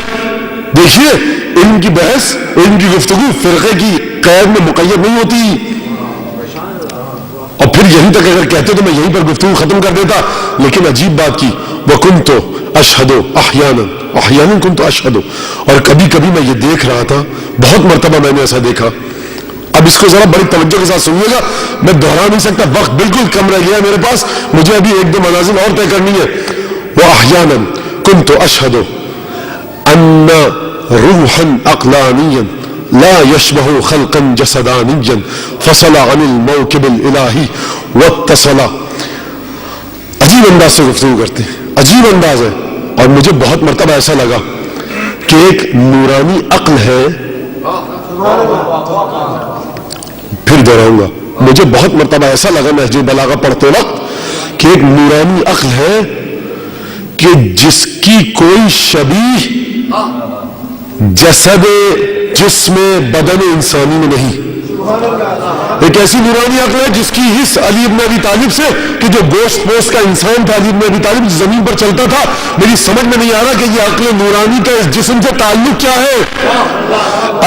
دیکھیے علم کی بحث, علم کی گفتگو فرقے کی قید میں مقید نہیں ہوتی. اور پھر یہیں تک اگر کہتے تو میں یہیں پر گفتگو ختم کر دیتا, لیکن عجیب بات کی وَكُنْتُ أَشْهَدُ أَحْيَانًا كُنْتُ أَشْهَدُ, اور کبھی کبھی میں یہ دیکھ رہا تھا, بہت مرتبہ میں نے ایسا دیکھا. اب اس کو ذرا بڑی توجہ کے ساتھ سنیے گا, میں دہرا نہیں سکتا, وقت بالکل کم رہ گیا میرے پاس, مجھے ابھی ایک دو منازل اور طے کرنی ہے. وَأَحْيَانًا كُنْتُ أَشْهَدُ أَنَّ رُوحًا عَقْلَانِيًّا لا يشبه خلقا جسدانيا فصل عن الموكب الالهي واتصل. عجیب انداز سے گفتگو کرتے ہیں, عجیب انداز ہے. اور مجھے بہت مرتبہ ایسا لگا کہ ایک نورانی عقل ہے, پھر دہراؤں گا, مجھے بہت مرتبہ ایسا لگا نہج البلاغہ پڑھتے وقت کہ ایک نورانی عقل ہے کہ جس کی کوئی شبیہ جسد جسم بدن انسانی میں نہیں. ایک ایسی نورانی عقل ہے جس کی حص علی ابن ابی طالب سے کہ جو گوشت پوست کا انسان تھا، علی ابن ابی طالب زمین پر چلتا تھا. میری سمجھ میں نہیں آ رہا کہ یہ عقل نورانی کا اس جسم سے تعلق کیا ہے.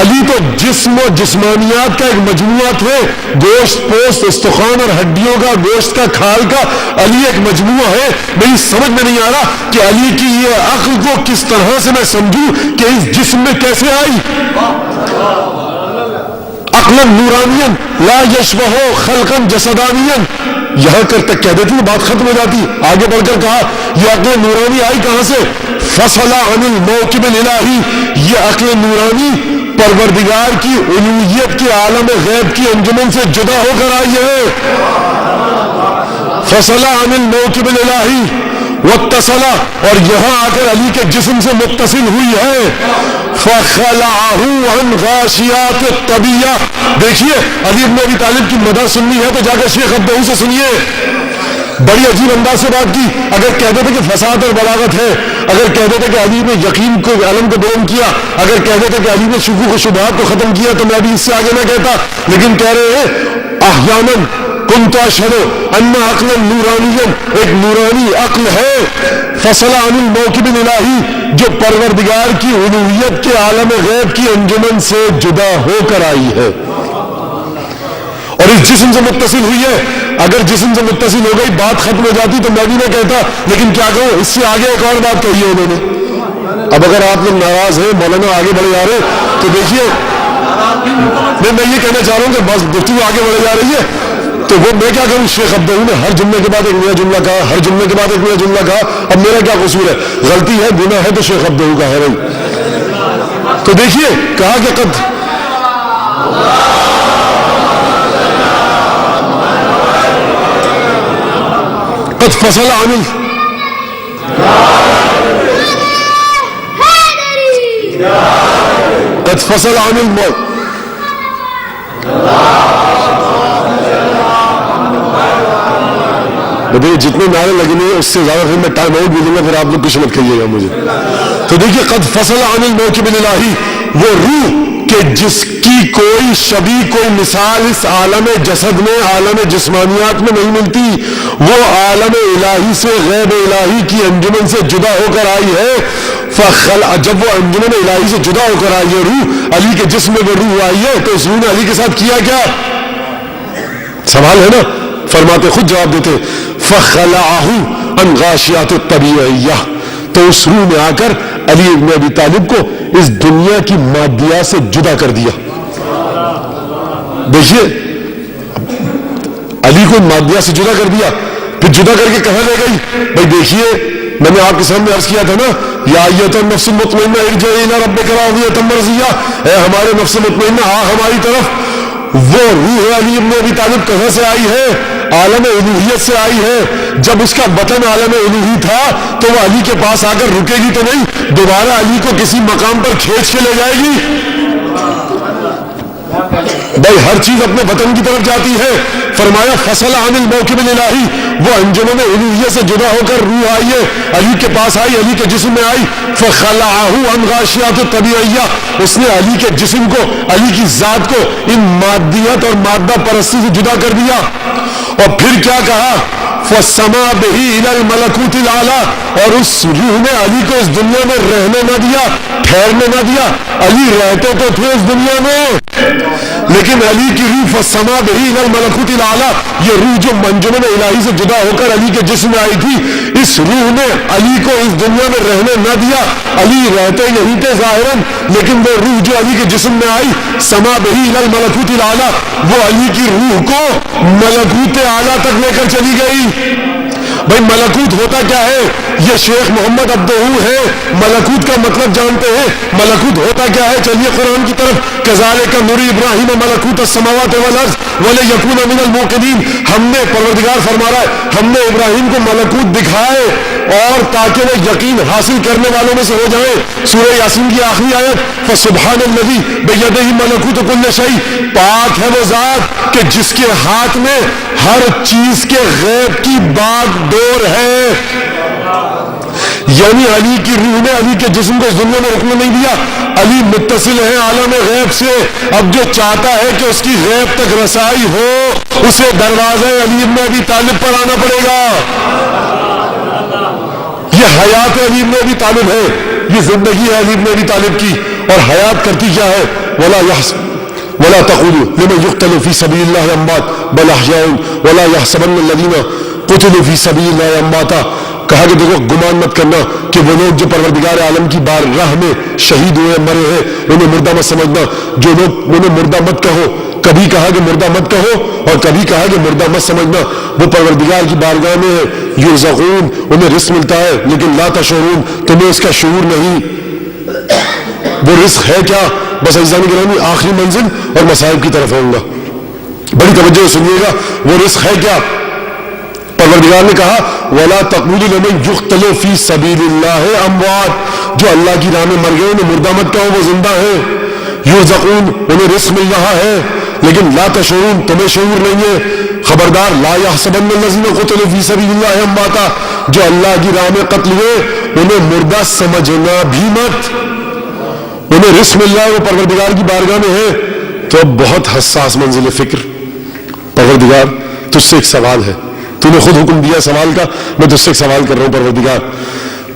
علی تو جسم و جسمانیات کا ایک مجموعہ تھے، گوشت پوست استخوان اور ہڈیوں کا، گوشت کا کھال کا. علی ایک مجموعہ ہے. میری سمجھ میں نہیں آ رہا کہ علی کی یہ عقل کو کس طرح سے میں سمجھوں کہ اس جسم میں کیسے آئی. عقلا نورانیا لا یشبہ خلقا جسدانیا، یہاں تک کہہ دیتی بات ختم ہو جاتی. آگے بڑھ کر کہا یہ عقل نورانی آئی کہاں سے؟ فصل عن الموکب الالہی، یہ عقل نورانی پروردگار کی الوہیت کے عالم غیب کی انجمن سے جدا ہو کر آئی ہے. فصل عن الموکب الالہی واتصل، اور یہاں آ کر علی کے جسم سے متصل ہوئی ہے. فخلعہ عن غاشیات الطبیعہ. دیکھیے علی ابن ابی طالب کی مدح سننی ہے تو جا کر شیخ عبدہو سے سنیے. بڑی عجیب انداز سے بات کی. اگر کہہ دیتے کہ فساد اور بلاغت ہے، اگر کہہ دیتے کہ علی نے یقین کو علم کو بلند کیا، اگر کہہ دیتے کہ علی نے شکوک و شبہات کو ختم کیا، تو میں بھی اس سے آگے نہ کہتا. لیکن کہہ رہے ہیں احیانا کنت اشہد ان عقلا نورانیا، ایک نورانی عقل ہے. فصل عن الموکب الالہی، جو پروردگار کی الوہیت کے عالم غیب کی انجمن سے جدا ہو کر آئی ہے اور اس جسم سے متصل ہوئی ہے. اگر جسم سے متصل ہو گئی بات ختم ہو جاتی تو میں بھی نہ کہتا. لیکن کیا کہوں، اس سے آگے ایک اور بات کہی ہے انہوں نے. اب اگر آپ لوگ ناراض ہیں، مولانا آگے بڑھے جا رہے ہیں، تو دیکھیے میں یہ کہنا چاہ رہا ہوں کہ بس گفتگو آگے بڑھے جا رہی ہے تو وہ میں کیا کروں. شیخ عبدہو نے ہر جملے کے بعد ایک نیا جملہ کہا، ہر جملے کے بعد ایک نیا جملہ کہا. اب میرا کیا قصور ہے؟ غلطی ہے، گناہ ہے تو شیخ عبدہو کا ہے بھائی. تو دیکھیے کہا کہ قد فصل عن قد فصل عن الموت. جتنے نعرے لگنے ہیں اس سے زیادہ پھر میں ٹائم آؤٹ بھی دوں گا، پھر آپ لوگ کچھ مت کہیے گا مجھے. تو دیکھیے قد فصل عن الموکب الالہی، وہ روح کہ جس کی کوئی شبیہ کوئی مثال اس عالم جسد میں، عالم جسمانیات میں نہیں ملتی، وہ عالم الہی سے، غیب الہی کی انجمن سے جدا ہو کر آئی ہے. جب وہ انجمن الہی سے جدا ہو کر آئی ہے روح، علی کے جسم میں وہ روح آئی ہے، تو اس روح نے علی کے ساتھ کیا کیا؟ سوال ہے نا. فرماتے خود جواب دیتے فخلعہ عن غاشیات الطبیعیہ، تو اس روح نے آ کر علی ابن ابی طالب کو اس دنیا کی مادیات سے جدا کر دیا. دیکھیے علی کو مادیات سے جدا کر دیا، پھر جدا کر کے کہاں لے گئی؟ بھائی دیکھیے میں نے آپ کے سامنے عرض کیا تھا نا، یا ایتھا النفس المطمئنہ ارجعی الی ربک راضیۃ مرضیہ، اے ہمارے نفس مطمئنہ آ ہماری طرف. وہ روح علی ابن ابی طالب کہاں سے آئی ہے؟ عالم الوہیت سے آئی ہے. جب اس کا وطن عالم الوہی تھا تو وہ علی کے پاس آ کر رکے گی تو نہیں، دوبارہ علی کو کسی مقام پر کھینچ کے لے جائے گی. بھائی ہر چیز اپنے وطن کی طرف جاتی ہے. فرمایا فصل عن الموکب الالہی، وہ انجمن الوہیت سے جدا ہو کر روح آئی ہے، علی کے پاس آئی، علی کے جسم میں آئی. فخلعہ عن غاشیات الطبیعیہ، اس نے علی کے جسم کو، علی کی ذات کو ان مادیت اور مادہ پرستی سے جدا کر دیا. اور پھر کیا کہا؟ فَسَمَا بِهِ إِلَى الْمَلَكُوتِ الْأَعْلَىٰ، اور اس روح نے علی کو اس دنیا میں رہنے نہ دیا، ٹھہرنے نہ دیا. علی رہتے تو تھے اس دنیا میں، لیکن علی کی روح فَسَمَا بِهِ إِلَى الْمَلَكُوتِ الْأَعْلَىٰ، یہ روح جو منجمن الہی سے جدا ہو کر علی کے جسم میں آئی تھی، اس روح نے علی کو اس دنیا میں رہنے نہ دیا. علی رہتے نہیں تھے ظاہراً، لیکن وہ روح جو علی کے جسم میں آئی، سما بہی إِلَى الْمَلَكُوتِ الْأَعْلَىٰ، وہ علی کی روح کو ملکوت اعلیٰ تک لے کر چلی گئی. بھائی ملکوت ہوتا کیا ہے؟ یہ شیخ محمد عبدہو ہے، ملکوت کا مطلب جانتے ہیں. ملکوت ہوتا کیا ہے؟ چلیے قرآن کی طرف. کذالک نری ابراہیم ملکوت السماوات والارض ولیکون من الموقنین، ہم نے، پروردگار فرما رہا ہے، ہم نے ابراہیم کو ملکوت دکھائے اور تاکہ وہ یقین حاصل کرنے والوں میں سے ہو جائیں. سورہ یاسین کی آخری آیت فسبحان الذی بیدہ ملکوت کل شیء، پاک ہے وہ ذات کہ جس کے ہاتھ میں ہر چیز کے غیب کی باغ ڈور ہے. یعنی علی کی روح نے علی کے جسم کو اس دنیا میں رکنے نہیں دیا. علیم متصل ہے عالم غیب سے. اب جو چاہتا ہے کہ اس کی غیب تک رسائی ہو اسے دروازہ علیم میں ابی طالب پر آنا پڑے گا. یہ حیات علیم میں ابی طالب ہے, یہ زندگی ہے علیم میں ابی طالب کی. اور حیات کرتی کیا ہے؟ ولا تقولوا لمن يقتل في سبيل الله اموات بل احياء ولا يحسبن الذين قتلوا في سبيل الله امواتا. کہا کہ دیکھو گمان مت کرنا کہ وہ لوگ جو پروردگار عالم کی بارگاہ میں شہید ہوئے مرے ہیں انہیں مردہ مت سمجھنا. جو لوگ انہیں مردہ مت کہو, کبھی کہا کہ مردہ مت کہو اور کبھی کہا کہ مردہ مت سمجھنا. وہ پروردگار کی بارگاہ میں ہے, یرزقون, انہیں رزق ملتا ہے لیکن لا تشعرون, تمہیں اس کا شعور نہیں. وہ رزق ہے کیا؟ بس عزیزان گرامی آخری منزل اور مصائب کی طرف آؤں گا, بڑی توجہ سنیے گا. وہ رزق ہے کیا؟ پروردگار نے کہا وَلَا تَقُولُوا لِمَن يُقْتَلُ فِي سَبِيلِ اللَّهِ أَمْوَاتٌ, جو اللہ کی راہ میں مر گئے انہیں مردہ مت کہو, وہ زندہ ہیں. یرزقون, انہیں رزق مل رہا ہے لیکن لا تشعرون, تمہیں شعور نہیں ہے. خبردار لا يحسبن الذين قتلوا في سبيل الله امواتا, جو اللہ کی راہ میں قتل ہوئے انہیں مردہ سمجھنا بھی مت. انہیں رزق مل رہا ہے, وہ پروردگار کی بارگاہ میں ہے. تو اب بہت حساس منزل فکر. پروردگار تجھ سے ایک سوال ہے, تو نے خود حکم دیا سوال کا, میں تجھ سے ایک سوال کر رہا ہوں. پروردگار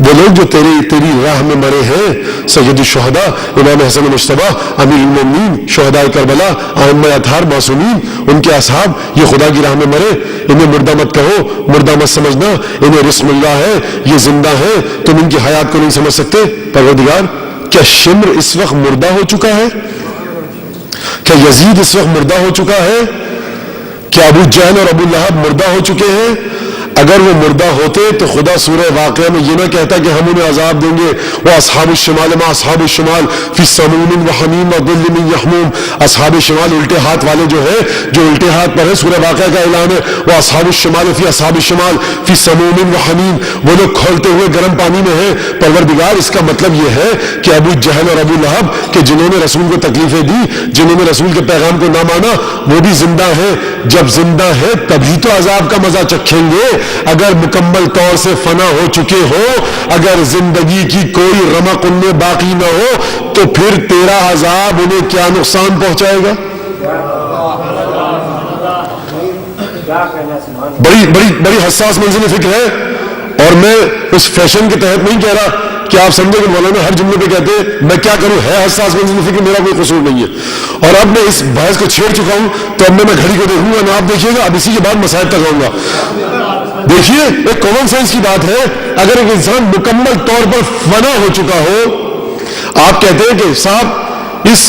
وہ لوگ جو تیری راہ میں مرے ہیں, سید الشہداء امام حسن مجتبی امیر المومنین شہداء کربلا ائمہ اطہار معصومین, ان کے اصحاب, یہ خدا کی راہ میں مرے, انہیں مردہ مت کہو, مردہ مت سمجھنا, انہیں رزق مل رہا ہے, یہ زندہ ہے, تم ان کی حیات کو نہیں سمجھ سکتے. پروردگار کیا شمر اس وقت مردہ ہو چکا ہے؟ کیا یزید اس وقت مردہ ہو چکا ہے؟ کیا ابو جہل اور ابو لہب مردہ ہو چکے ہیں؟ اگر وہ مردہ ہوتے تو خدا سورہ واقعہ میں یہ نہ کہتا کہ ہم انہیں عذاب دیں گے. وہ اصحاب الشمال ما اصحاب الشمال فی سموم و حمیم و ظل من یحموم. اصحاب شمال الٹے ہاتھ والے جو ہے, جو الٹے ہاتھ پر ہے, سورہ واقعہ کا اعلان ہے. وہ اصحاب الشمال فی اصحاب الشمال فی سموم و حمیم, وہ لوگ کھولتے ہوئے گرم پانی میں ہیں. پروردگار اس کا مطلب یہ ہے کہ ابو جہل اور ابو لہب کہ جنہوں نے رسول کو تکلیفیں دی, جنہوں نے رسول کے پیغام کو نہ مانا, وہ بھی زندہ ہیں. جب زندہ ہے تبھی تو عذاب کا مزہ چکھیں گے. اگر مکمل طور سے فنا ہو چکے ہو, اگر زندگی کی کوئی رمق ان میں باقی نہ ہو, تو پھر تیرا عذاب انہیں کیا نقصان پہنچائے گا؟ بڑی حساس منزل فکر ہے. اور میں اس فیشن کے تحت نہیں کہہ رہا کہ آپ سمجھے کہ مولانا ہر جملے پہ کہتے ہیں, میں کیا کروں, ہے حساس منزل فکر, میرا کوئی قصور نہیں ہے. اور اب میں اس بحث کو چھیڑ چکا ہوں, تو اب میں گھڑی کو دیکھوں گا, نہ آپ دیکھیے گا, اب اسی کے بعد مسائل تک آؤں گا. دیکھیے ایک کامن سینس کی بات ہے, اگر ایک انسان مکمل طور پر فنا ہو چکا ہو, آپ کہتے ہیں کہ صاحب اس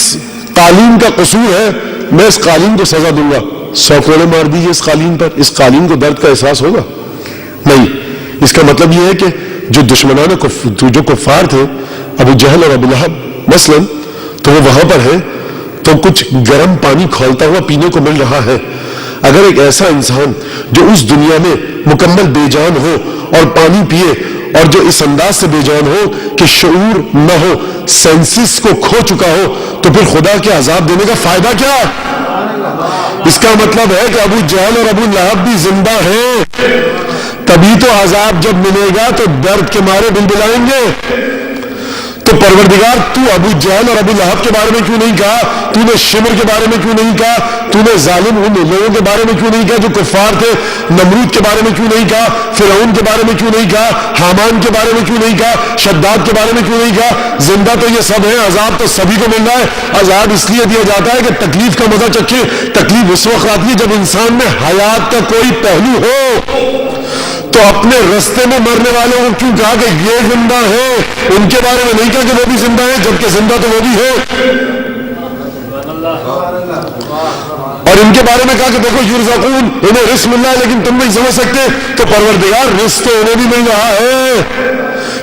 قالین کا قصور ہے, میں اس قالین کو سزا دوں گا, 100 کوڑے مار دیجیے اس قالین پر, اس قالین کو درد کا احساس ہوگا؟ نہیں. اس کا مطلب یہ ہے کہ جو دشمنان جو کفار تھے, ابو جہل اور ابو لہب مثلا, تو وہ وہاں پر ہے, تو کچھ گرم پانی کھولتا ہوا پینے کو مل رہا ہے. اگر ایک ایسا انسان جو اس دنیا میں مکمل بے جان ہو اور پانی پیے, اور جو اس انداز سے بے جان ہو کہ شعور نہ ہو, سینسز کو کھو چکا ہو, تو پھر خدا کے عذاب دینے کا فائدہ کیا؟ اس کا مطلب ہے کہ ابو جہل اور ابو لہب بھی زندہ ہیں, تبھی تو عذاب جب ملے گا تو درد کے مارے بلبلائیں گے. تو پروردگار تو ابو جہل اور ابو لہب کے بارے میں کیوں نہیں کہا, تو نے شمر کے بارے میں کیوں نہیں کہا, تو نے ظالم ان لوگوں کے بارے میں کیوں نہیں کہا جو کفار تھے, نمرود کے بارے میں کیوں نہیں کہا, فرعون کے بارے میں کیوں نہیں کہا, حامان کے بارے میں کیوں نہیں کہا, شداد کے بارے میں کیوں نہیں کہا؟ زندہ تو یہ سب ہیں, عذاب تو سبھی کو مل رہا ہے. عذاب اس لیے دیا جاتا ہے کہ تکلیف کا مزہ چکھے. تکلیف اس وقت آتی ہے جب انسان میں حیات کا کوئی پہلو ہو. تو اپنے رستے میں مرنے والوں کو کیوں کہا کہ یہ زندہ ہیں, ان کے بارے میں نہیں کہا کہ وہ بھی زندہ ہیں, جبکہ زندہ تو وہ بھی ہے. اور ان کے بارے میں کہا کہ دیکھو یرزقون, انہیں رزق مل رہا ہے لیکن تم نہیں سمجھ سکتے. تو پروردگار رزق تو انہیں بھی مل رہا ہے,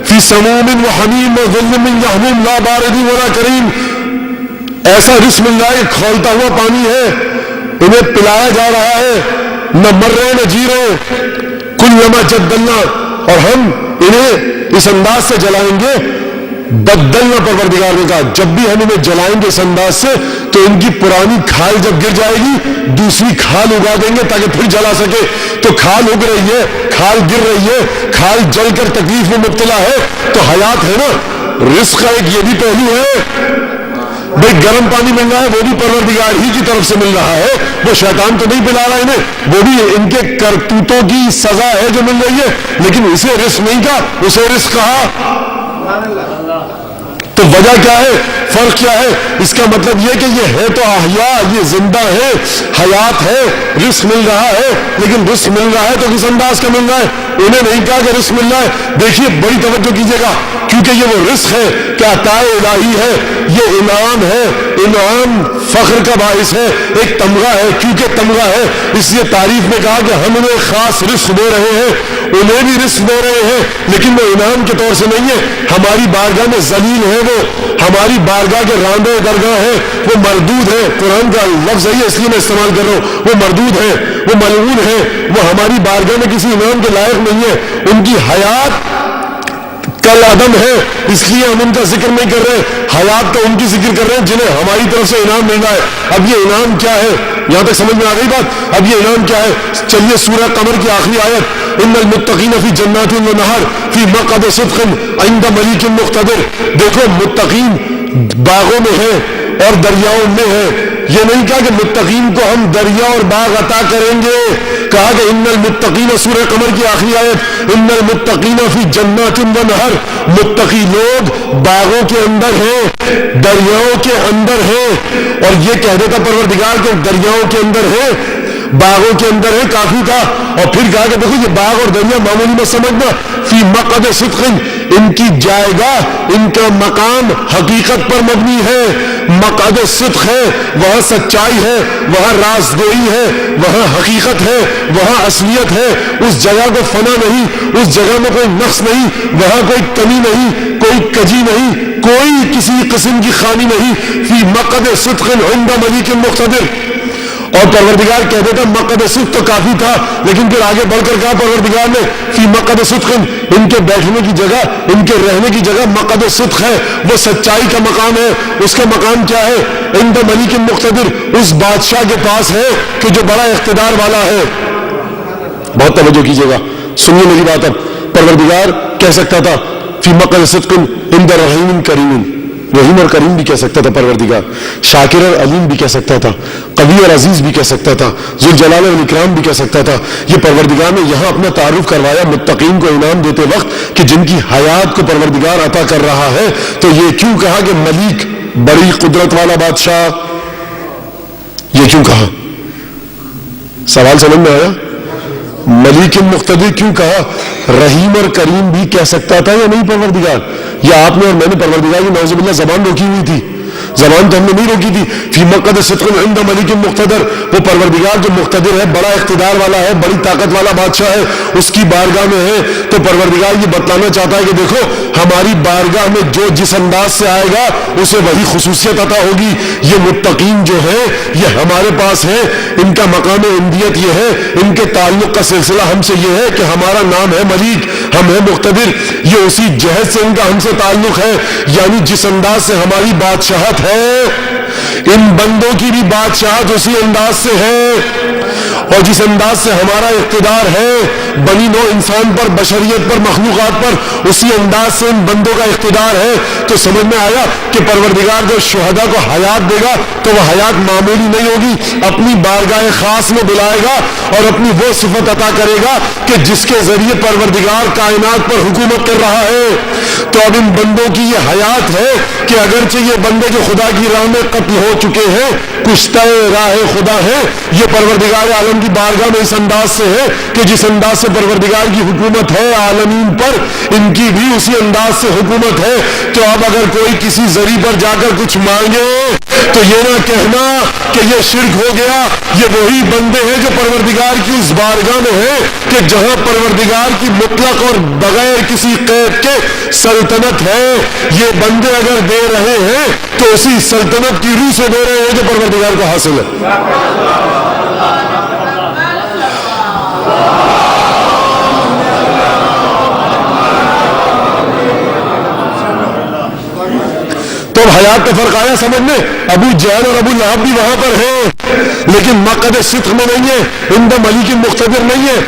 فی سموم و حمیم و ظل من یحموم لا بارد ولا کریم. ایسا رزق مل رہا ہے کہ کھولتا ہوا پانی ہے, انہیں پلایا جا رہا ہے, نہ مر رہے نہ جی رہے. کلما جدلنا, اور ہم انہیں اس انداز سے جلائیں گے, بدلنا پروردگار نے کہا جب بھی ہم انہیں جلائیں گے اس انداز سے, تو ان کی پرانی کھال جب گر جائے گی دوسری کھال اگا دیں گے تاکہ پھر جلا سکے. تو کھال اگ رہی ہے, کھال گر رہی ہے, کھال جل کر تکلیف میں مبتلا ہے, تو حیات ہے نا. رزق کا ایک یہ بھی پہلو ہے، بھئی گرم پانی مل رہا ہے وہ بھی پروردگار ہی کی طرف سے مل رہا ہے، وہ شیطان تو نہیں پلا رہا انہیں، وہ بھی ان کے کرتوتوں کی سزا ہے جو مل رہی ہے، لیکن اسے رزق نہیں کہا، اسے رزق کہا۔ تو وجہ کیا ہے، فرق کیا ہے؟ اس کا مطلب یہ کہ یہ ہے تو احیاء، یہ زندہ ہے، حیات ہے، رزق مل رہا ہے، لیکن رزق مل رہا ہے تو کس انداز کا مل رہا ہے؟ انہیں نہیں کہا کہ رزق مل رہا ہے۔ دیکھیے بڑی توجہ کیجیے گا، کیونکہ یہ وہ رزق ہے کہ عطا الہی ہے، یہ انعام ہے، انعام فخر کا باعث ہے، ایک تمغہ ہے، کیونکہ تمغہ ہے اس لیے تعریف میں کہا کہ ہم انہیں خاص رزق دے رہے ہیں، انہیں بھی رزق دے رہے ہیں، لیکن وہ انعام کے طور سے نہیں ہے، ہماری بارگاہ میں ذلیل ہے، وہ ہماری بارگاہ کے راندے درگاہ ہے، وہ مردود ہے، قرآن کا لفظ ہے اس لیے میں استعمال کر رہا ہوں، وہ مردود ہے، وہ ملعون ہے، وہ ہماری بارگاہ میں کسی انعام کے لائق نہیں ہے، ان کی حیات کل عدم ہے، اس لیے ہم ان کا ذکر نہیں کر رہے، حیات تو ان کی ذکر کر رہے ہیں جنہیں ہماری طرف سے انعام مل رہا ہے۔ اب یہ انعام کیا ہے، یہاں تک سمجھ میں آ گئی بات؟ اب یہ انعام کیا ہے؟ چلیے سورہ قمر کی آخری آیت، ان المتقین فی جنات و نہر فی مقعد صدق عند ملیک مقتدر، دیکھو متقین باغوں میں ہیں اور دریاؤں میں ہیں، یہ نہیں کہا کہ متقین کو ہم دریا اور باغ عطا کریں گے، کہا کہ ان المتقین، سورہ قمر کی آخری آیت، ان المتقین فی جنات و نہر، متقی لوگ باغوں کے اندر ہیں، دریاؤں کے اندر ہیں، اور یہ کہہ دیتا پروردگار کہ دریاؤں کے اندر ہیں، باغوں کے اندر ہے کافی تھا، اور پھر کہا کہ دیکھو یہ باغ اور دریا معمولی میں سمجھنا، فی مقعد صدق، ان کی جائگاہ، ان کا مقام حقیقت پر مبنی ہے، مقعد صدق ہے، وہاں سچائی ہے، وہاں رازگوئی ہے، وہاں حقیقت ہے، وہاں اصلیت ہے، اس جگہ کو فنا نہیں، اس جگہ میں کوئی نقص نہیں، وہاں کوئی کمی نہیں، کوئی کجی نہیں، کوئی کسی قسم کی خامی نہیں، فی مقعد صدق عند ملیک مقتدر۔ اور پروردگار کہہ دیتا مقعد صدق تو کافی تھا، لیکن پھر آگے بڑھ کر کہا پروردگار نے فی مقعد صدق، ان کے بیٹھنے کی جگہ، ان کے رہنے کی جگہ مقعد صدق ہے، وہ سچائی کا مقام ہے، اس کا مقام کیا ہے؟ عند ملیک مقتدر، اس بادشاہ کے پاس ہے کہ جو بڑا اقتدار والا ہے۔ بہت توجہ کیجیے گا، سنیے میری بات، اب پروردگار کہہ سکتا تھا فی مقعد صدق عند رحیم کریم، رحیم اور کریم بھی کہہ سکتا تھا پروردگار، شاکر اور علیم بھی کہہ سکتا تھا، قوی اور عزیز بھی کہہ سکتا تھا، ذوالجلال والاکرام بھی کہہ سکتا تھا۔ یہ پروردگار نے یہاں اپنا تعارف کروایا متقین کو انعام دیتے وقت کہ جن کی حیات کو پروردگار عطا کر رہا ہے، تو یہ کیوں کہا کہ ملیک، بڑی قدرت والا بادشاہ؟ یہ کیوں کہا؟ سوال سمجھ میں آیا؟ ملیک مقتدر کیوں کہا؟ رحیم اور کریم بھی کہہ سکتا تھا یا نہیں پروردگار؟ یا آپ نے اور میں نے پروردگار کی نعوذ باللہ زبان روکی ہوئی تھی؟ زبان تو ہم نے نہیں روکی تھی۔ فی مقعد صدق عند ملیک مقتدر، وہ پروردگار جو مقتدر ہے، بڑا اقتدار والا ہے، بڑی طاقت والا بادشاہ ہے، اس کی بارگاہ میں ہے، تو پروردگار یہ بتلانا چاہتا ہے کہ دیکھو ہماری بارگاہ میں جو جس انداز سے آئے گا اسے وہی خصوصیت عطا ہوگی۔ یہ متقین جو ہے یہ ہمارے پاس ہے، ان کا مقام عندیت یہ ہے، ان کے تعلق کا سلسلہ ہم سے یہ ہے کہ ہمارا نام ہے ملیک، ہم ہے مقتدر، یہ اسی جہت سے ان کا ہم سے تعلق ہے، یعنی جس انداز سے ہماری بادشاہت ہے، ان بندوں کی بھی بادشاہت اسی انداز سے ہے، اور جس انداز سے ہمارا اقتدار ہے بنی نوع انسان پر، بشریت پر، مخلوقات پر، اسی انداز سے ان بندوں کا اقتدار ہے۔ تو سمجھ میں آیا کہ پروردگار جو شہداء کو حیات دے گا تو وہ حیات معمولی نہیں ہوگی، اپنی بارگاہ خاص میں بلائے گا اور اپنی وہ صفت عطا کرے گا کہ جس کے ذریعے پروردگار کائنات پر حکومت کر رہا ہے۔ تو اب ان بندوں کی یہ حیات ہے کہ اگرچہ یہ بندے جو خدا کی راہ میں قتل ہو چکے ہیں، کشتہ راہ خدا ہے، یہ پروردگار عالم کی بارگاہ میں اس انداز سے ہے کہ جس انداز سے پروردگار کی حکومت ہے عالمین پر، ان کی بھی اسی انداز سے حکومت ہے۔ تو اب اگر کوئی کسی ذریعے پر جا کر کچھ مانگے تو یہ نہ کہنا کہ یہ شرک ہو گیا، یہ وہی بندے ہیں جو پروردگار کی اس بارگاہ میں ہیں کہ جہاں پروردگار کی مطلق اور بغیر کسی قید کے سلطنت ہے۔ یہ بندے اگر دے رہے ہیں تو اسی سلطنت کی روح سے دے رہے ہیں جو پروردگار کو حاصل ہے۔ تو حیات کا فرق آیا سمجھ میں؟ ابو جہل اور ابو لہب بھی وہاں پر ہیں لیکن مقعد صدق میں نہیں ہے، عند ملیک مقتدر نہیں ہے،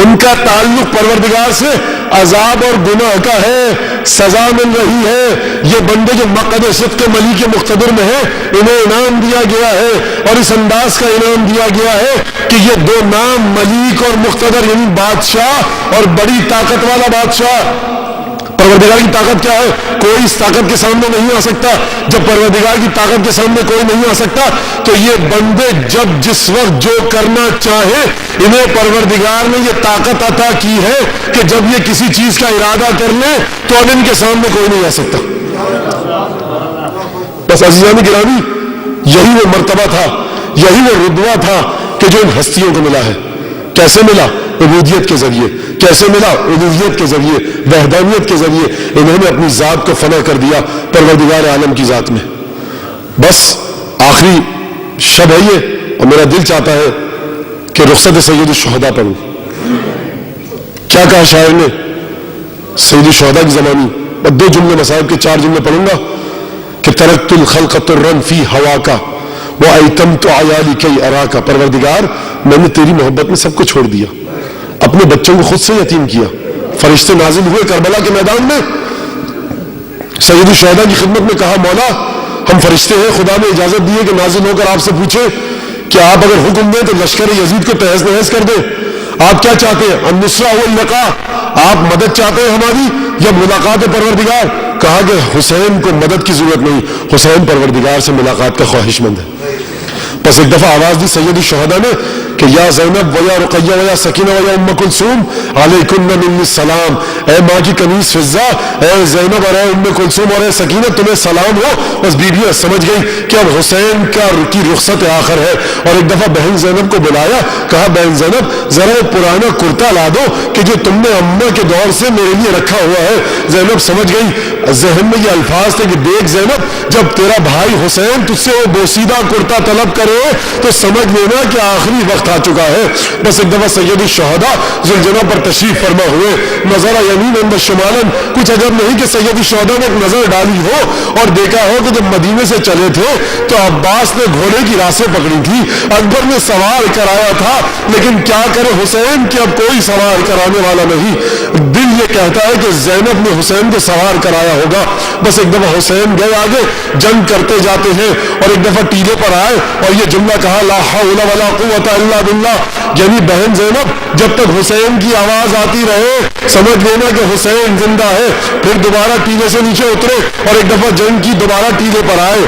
ان کا تعلق پروردگار سے عذاب اور گناہ کا ہے، سزا مل رہی ہے۔ یہ بندے جو مقعد صدق ملیک مقتدر میں ہے انہیں انعام دیا گیا ہے، اور اس انداز کا انعام دیا گیا ہے کہ یہ دو نام ملیک اور مقتدر یعنی بادشاہ اور بڑی طاقت والا بادشاہ۔ پروردگار کی طاقت کیا ہے؟ کوئی اس طاقت کے سامنے نہیں آ سکتا۔ جب پروردگار کی طاقت کے سامنے کوئی نہیں آ سکتا تو یہ بندے جب جس وقت جو کرنا چاہے، انہیں پروردگار نے یہ طاقت عطا کی ہے کہ جب یہ کسی چیز کا ارادہ کر لیں تو اب ان کے سامنے کوئی نہیں آ سکتا۔ بس عزیزان گرامی، یہی وہ مرتبہ تھا، یہی وہ رتبہ تھا کہ جو ان ہستیوں کو ملا ہے۔ کیسے ملا؟ عبودیت کے ذریعے۔ کیسے ملا؟ الوہیت کے ذریعے، وحدانیت کے ذریعے۔ انہوں نے اپنی ذات کو فنا کر دیا پروردگار عالم کی ذات میں۔ بس آخری شب ہے یہ، اور میرا دل چاہتا ہے کہ رخصت سید الشہداء پڑھوں۔ کیا کہا شاعر نے سید الشہداء کی زمانی؟ دو جملے مصائب کے 4 جملے پڑھوں گا کہ ترکت الخلق طرا فی ہوا کا وایتمت عیالی کی اراکا۔ پروردگار میں نے تیری محبت میں سب کو چھوڑ دیا، اپنے بچوں کو خود سے یتیم کیا۔ فرشتے نازل ہوئے کربلا کے میدان میں، سید الشہداء کی خدمت میں کہا مولا ہم فرشتے ہیں، خدا نے اجازت دی ہے کہ نازل ہو کر آپ سے پوچھے کہ آپ اگر حکم دیں تو لشکر یزید کو تہز نہز کر دیں۔ آپ کیا چاہتے ہیں؟ النصرہ واللقاء، آپ مدد چاہتے ہیں ہماری یا ملاقات پروردگار؟ کہا کہ حسین کو مدد کی ضرورت نہیں، حسین پروردگار سے ملاقات کا خواہش مند ہے۔ بس ایک دفعہ آواز دی سید الشہداء نے کہ یا زینب و یا رقیہ و یا سکینہ و یا ام کلثوم علیکن منی السلام۔ اے ماں کی کنیز فضہ، اے زینب اور اے ام کلثوم اور اے سکینہ تمہیں سلام ہو۔ بس بیویاں سمجھ گئی کہ اب حسین کی رخصت آخر ہے، اور ایک دفعہ بہن زینب کو بلایا، کہا بہن زینب ذرا وہ پرانا کرتا لا دو کہ جو تم نے اماں کے دور سے میرے لیے رکھا ہوا ہے۔ زینب سمجھ گئی، ذہن میں یہ الفاظ تھے کہ دیکھ زینب جب تیرا بھائی حسین تجھ سے وہ بوسیدہ کرتا طلب کرے تو سمجھ لینا کہ آخری وقت آ چکا ہے۔ بس ایک دفعہ سید الشہداء ذوالجناح پر تشریف فرما ہوئے، نظر یمین و شمالن، کچھ عجب نہیں کہ سید الشہداء نے ایک نظر ڈالی ہو اور دیکھا ہو کہ جب مدینے سے چلے تھے تو عباس نے گھوڑے کی راسیں پکڑی تھی، اکبر نے سوار کرایا تھا، لیکن کیا کرے حسین کہ اب کوئی سوار کرانے والا نہیں۔ دل یہ کہتا ہے کہ زینب نے حسین کو سوار کرایا ہوگا۔ بس ایک دفعہ حسین گئے آگے، جنگ کرتے جاتے ہیں، اور ایک دفعہ ٹیلے پر آئے اور یہ جملہ کہا لا حول ولا قوت الا باللہ، یعنی بہن زینب جب تک حسین کی آواز آتی رہے سمجھ لینا کہ حسین زندہ ہے۔ پھر دوبارہ ٹیلے سے نیچے اترے اور ایک دفعہ جنگ کی، دوبارہ ٹیلے پر آئے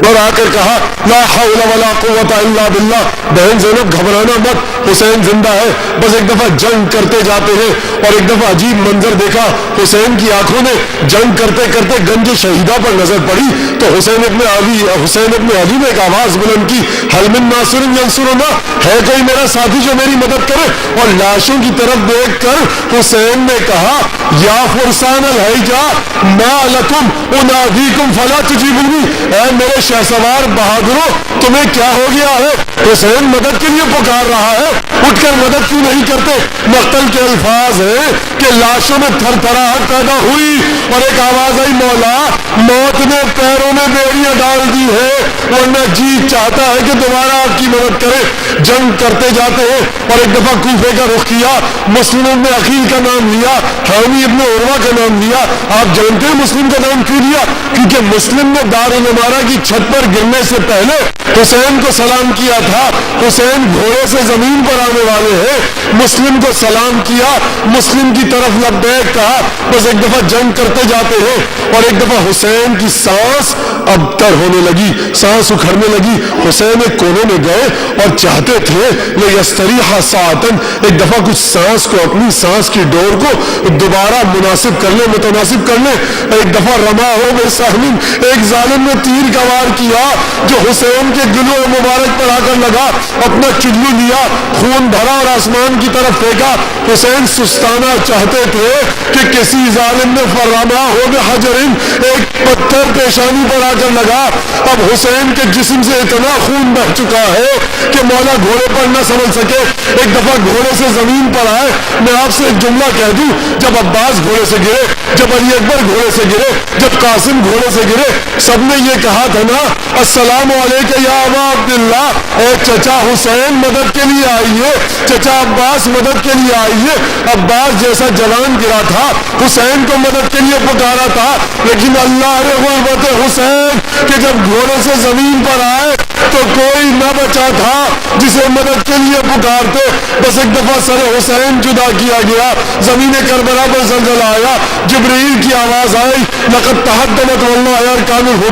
اور آ کر کہا لا حول ولا قوت الا باللہ، بہن زینب گھبرانا مت، حسین زندہ ہے۔ بس ایک دفعہ جنگ کرتے جاتے ہیں اور ایک دفعہ عجیب منظر دیکھا، حسین کی آنکھوں نے جنگ کرتے کرتے گنج شہیدہ پر نظر پڑی تو حسین ابن علی نے ایک آواز بلند کی، حل من ناصر ینصرنا، ہے کوئی میرا ساتھی جو میری مدد کرے؟ اور لاشوں کی طرف دیکھ کر حسین نے کہا یا فرسان الحیجہ ما لکم انادیکم فلا تجیبونی، اے میرے شہسوار بہادروں تمہیں کیا ہو گیا ہے؟ حسین مدد کے لیے پکار رہا ہے، اٹھ کر مدد کیوں نہیں کرتے؟ مقتل کے الفاظ ہیں کہ لاشوں میں تھر تھراہٹ پیدا ہوئی اور ایک آواز آئی مولا موت نے پیروں میں بیڑیاں ڈال دی ہے، ورنہ جی چاہتا ہے کہ دوبارہ آپ کی مدد کرے۔ جنگ کرتے جاتے ہیں اور ایک دفعہ کوفے کا رخ کیا، مسلم ابن عقیل کا نام لیا، حامی ابن عروہ کا نام لیا۔ آپ جانتے ہیں مسلم کا نام کیوں لیا؟ کیونکہ مسلم نے دارالعمارہ کی چھت پر گرنے سے پہلے حسین کو سلام کیا تھا۔ حسین گھوڑے سے زمین پر آنے والے ہیں، مسلم کو سلام کیا، مسلم کی طرف لبیک کہا۔ بس ایک دفعہ جنگ کرتے جاتے ہیں اور ایک دفعہ حسین کی سانس ابتر ہونے لگی، سانس اکھڑنے لگی۔ حسین ایک کونے میں گئے اور چاہتے تھے لیستریح ساعتن، ایک دفعہ کچھ سانس کو، اپنی سانس کی ڈور کو دوبارہ مناسب کر لیں، متناسب کر لیں۔ ایک دفعہ رما ہو بسہم، ایک ظالم نے تیر کا وار کیا جو حسین کے گلو مبارک پر آ کر لگا، اپنا چلو لیا، خون بھرا اور آسمان کی طرف پھینکا۔ حسین سستانا چاہتے تھے کہ کسی ظالم نے فرما ہو بحجرن، ایک پتھر پیشانی پر آ کر لگا۔ اب حسین کے جسم سے اتنا خون بہ چکا ہے کہ مولا گھوڑے پر نہ سنبھل سکے، ایک دفعہ گھوڑے سے زمین پر آئے۔ میں آپ سے ایک جملہ کہہ دوں، جب عباس گھوڑے سے گرے، جب علی اکبر گھوڑے سے گرے، جب قاسم گھوڑے سے گرے، سب نے یہ کہا تھا نا السلام علیکم یا ابا عبداللہ، اے چچا حسین مدد کے لیے آ آئیے، چچا عباس مدد کے لیے آئیے۔ عباس جیسا جوان گرا تھا، حسین کو مدد کے لیے پکارا تھا، لیکن اللہ نے غربت حسین کہ جب گھوڑے سے زمین پر آئے تو کوئی نہ بچا تھا جسے مدد کے لیے پکارتے۔ بس ایک دفعہ سر حسین جدا کیا گیا، زمین کربلا پر زلزلہ آیا، جبرائیل کی آواز آئی، لقد تحطمت واللہ ارکان الہدی۔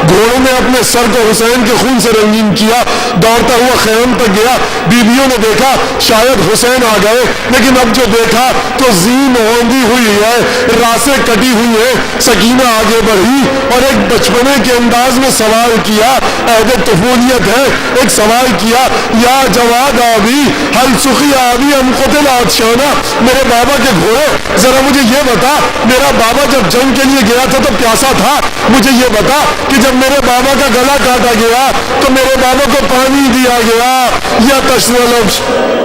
گھوڑوں نے اپنے سر کو حسین کے خون سے رنگین کیا، دوڑتا ہوا خیام تک گیا۔ بیویوں نے دیکھا شاید حسین آ گئے، لیکن اب جو دیکھا تو زین ہوندی ہوئی ہے، راسیں کٹی ہوئی ہیں۔ سکینہ آگے بڑھی اور ایک بچپنے کے انداز میں سوال کیا، عہد طفولیت ہے، ایک سوال کیا، یا جواد آبی حل سخی آبی ام قتل عطشانہ، میرے بابا کے گھوڑے ذرا مجھے یہ بتا، میرا بابا جب جنگ کے لیے گیا تھا تو پیاسا تھا، مجھے یہ بتا کہ جب میرے بابا کا گلا کاٹا گیا تو میرے بابا کو پانی دیا گیا یا تشنہ لفظ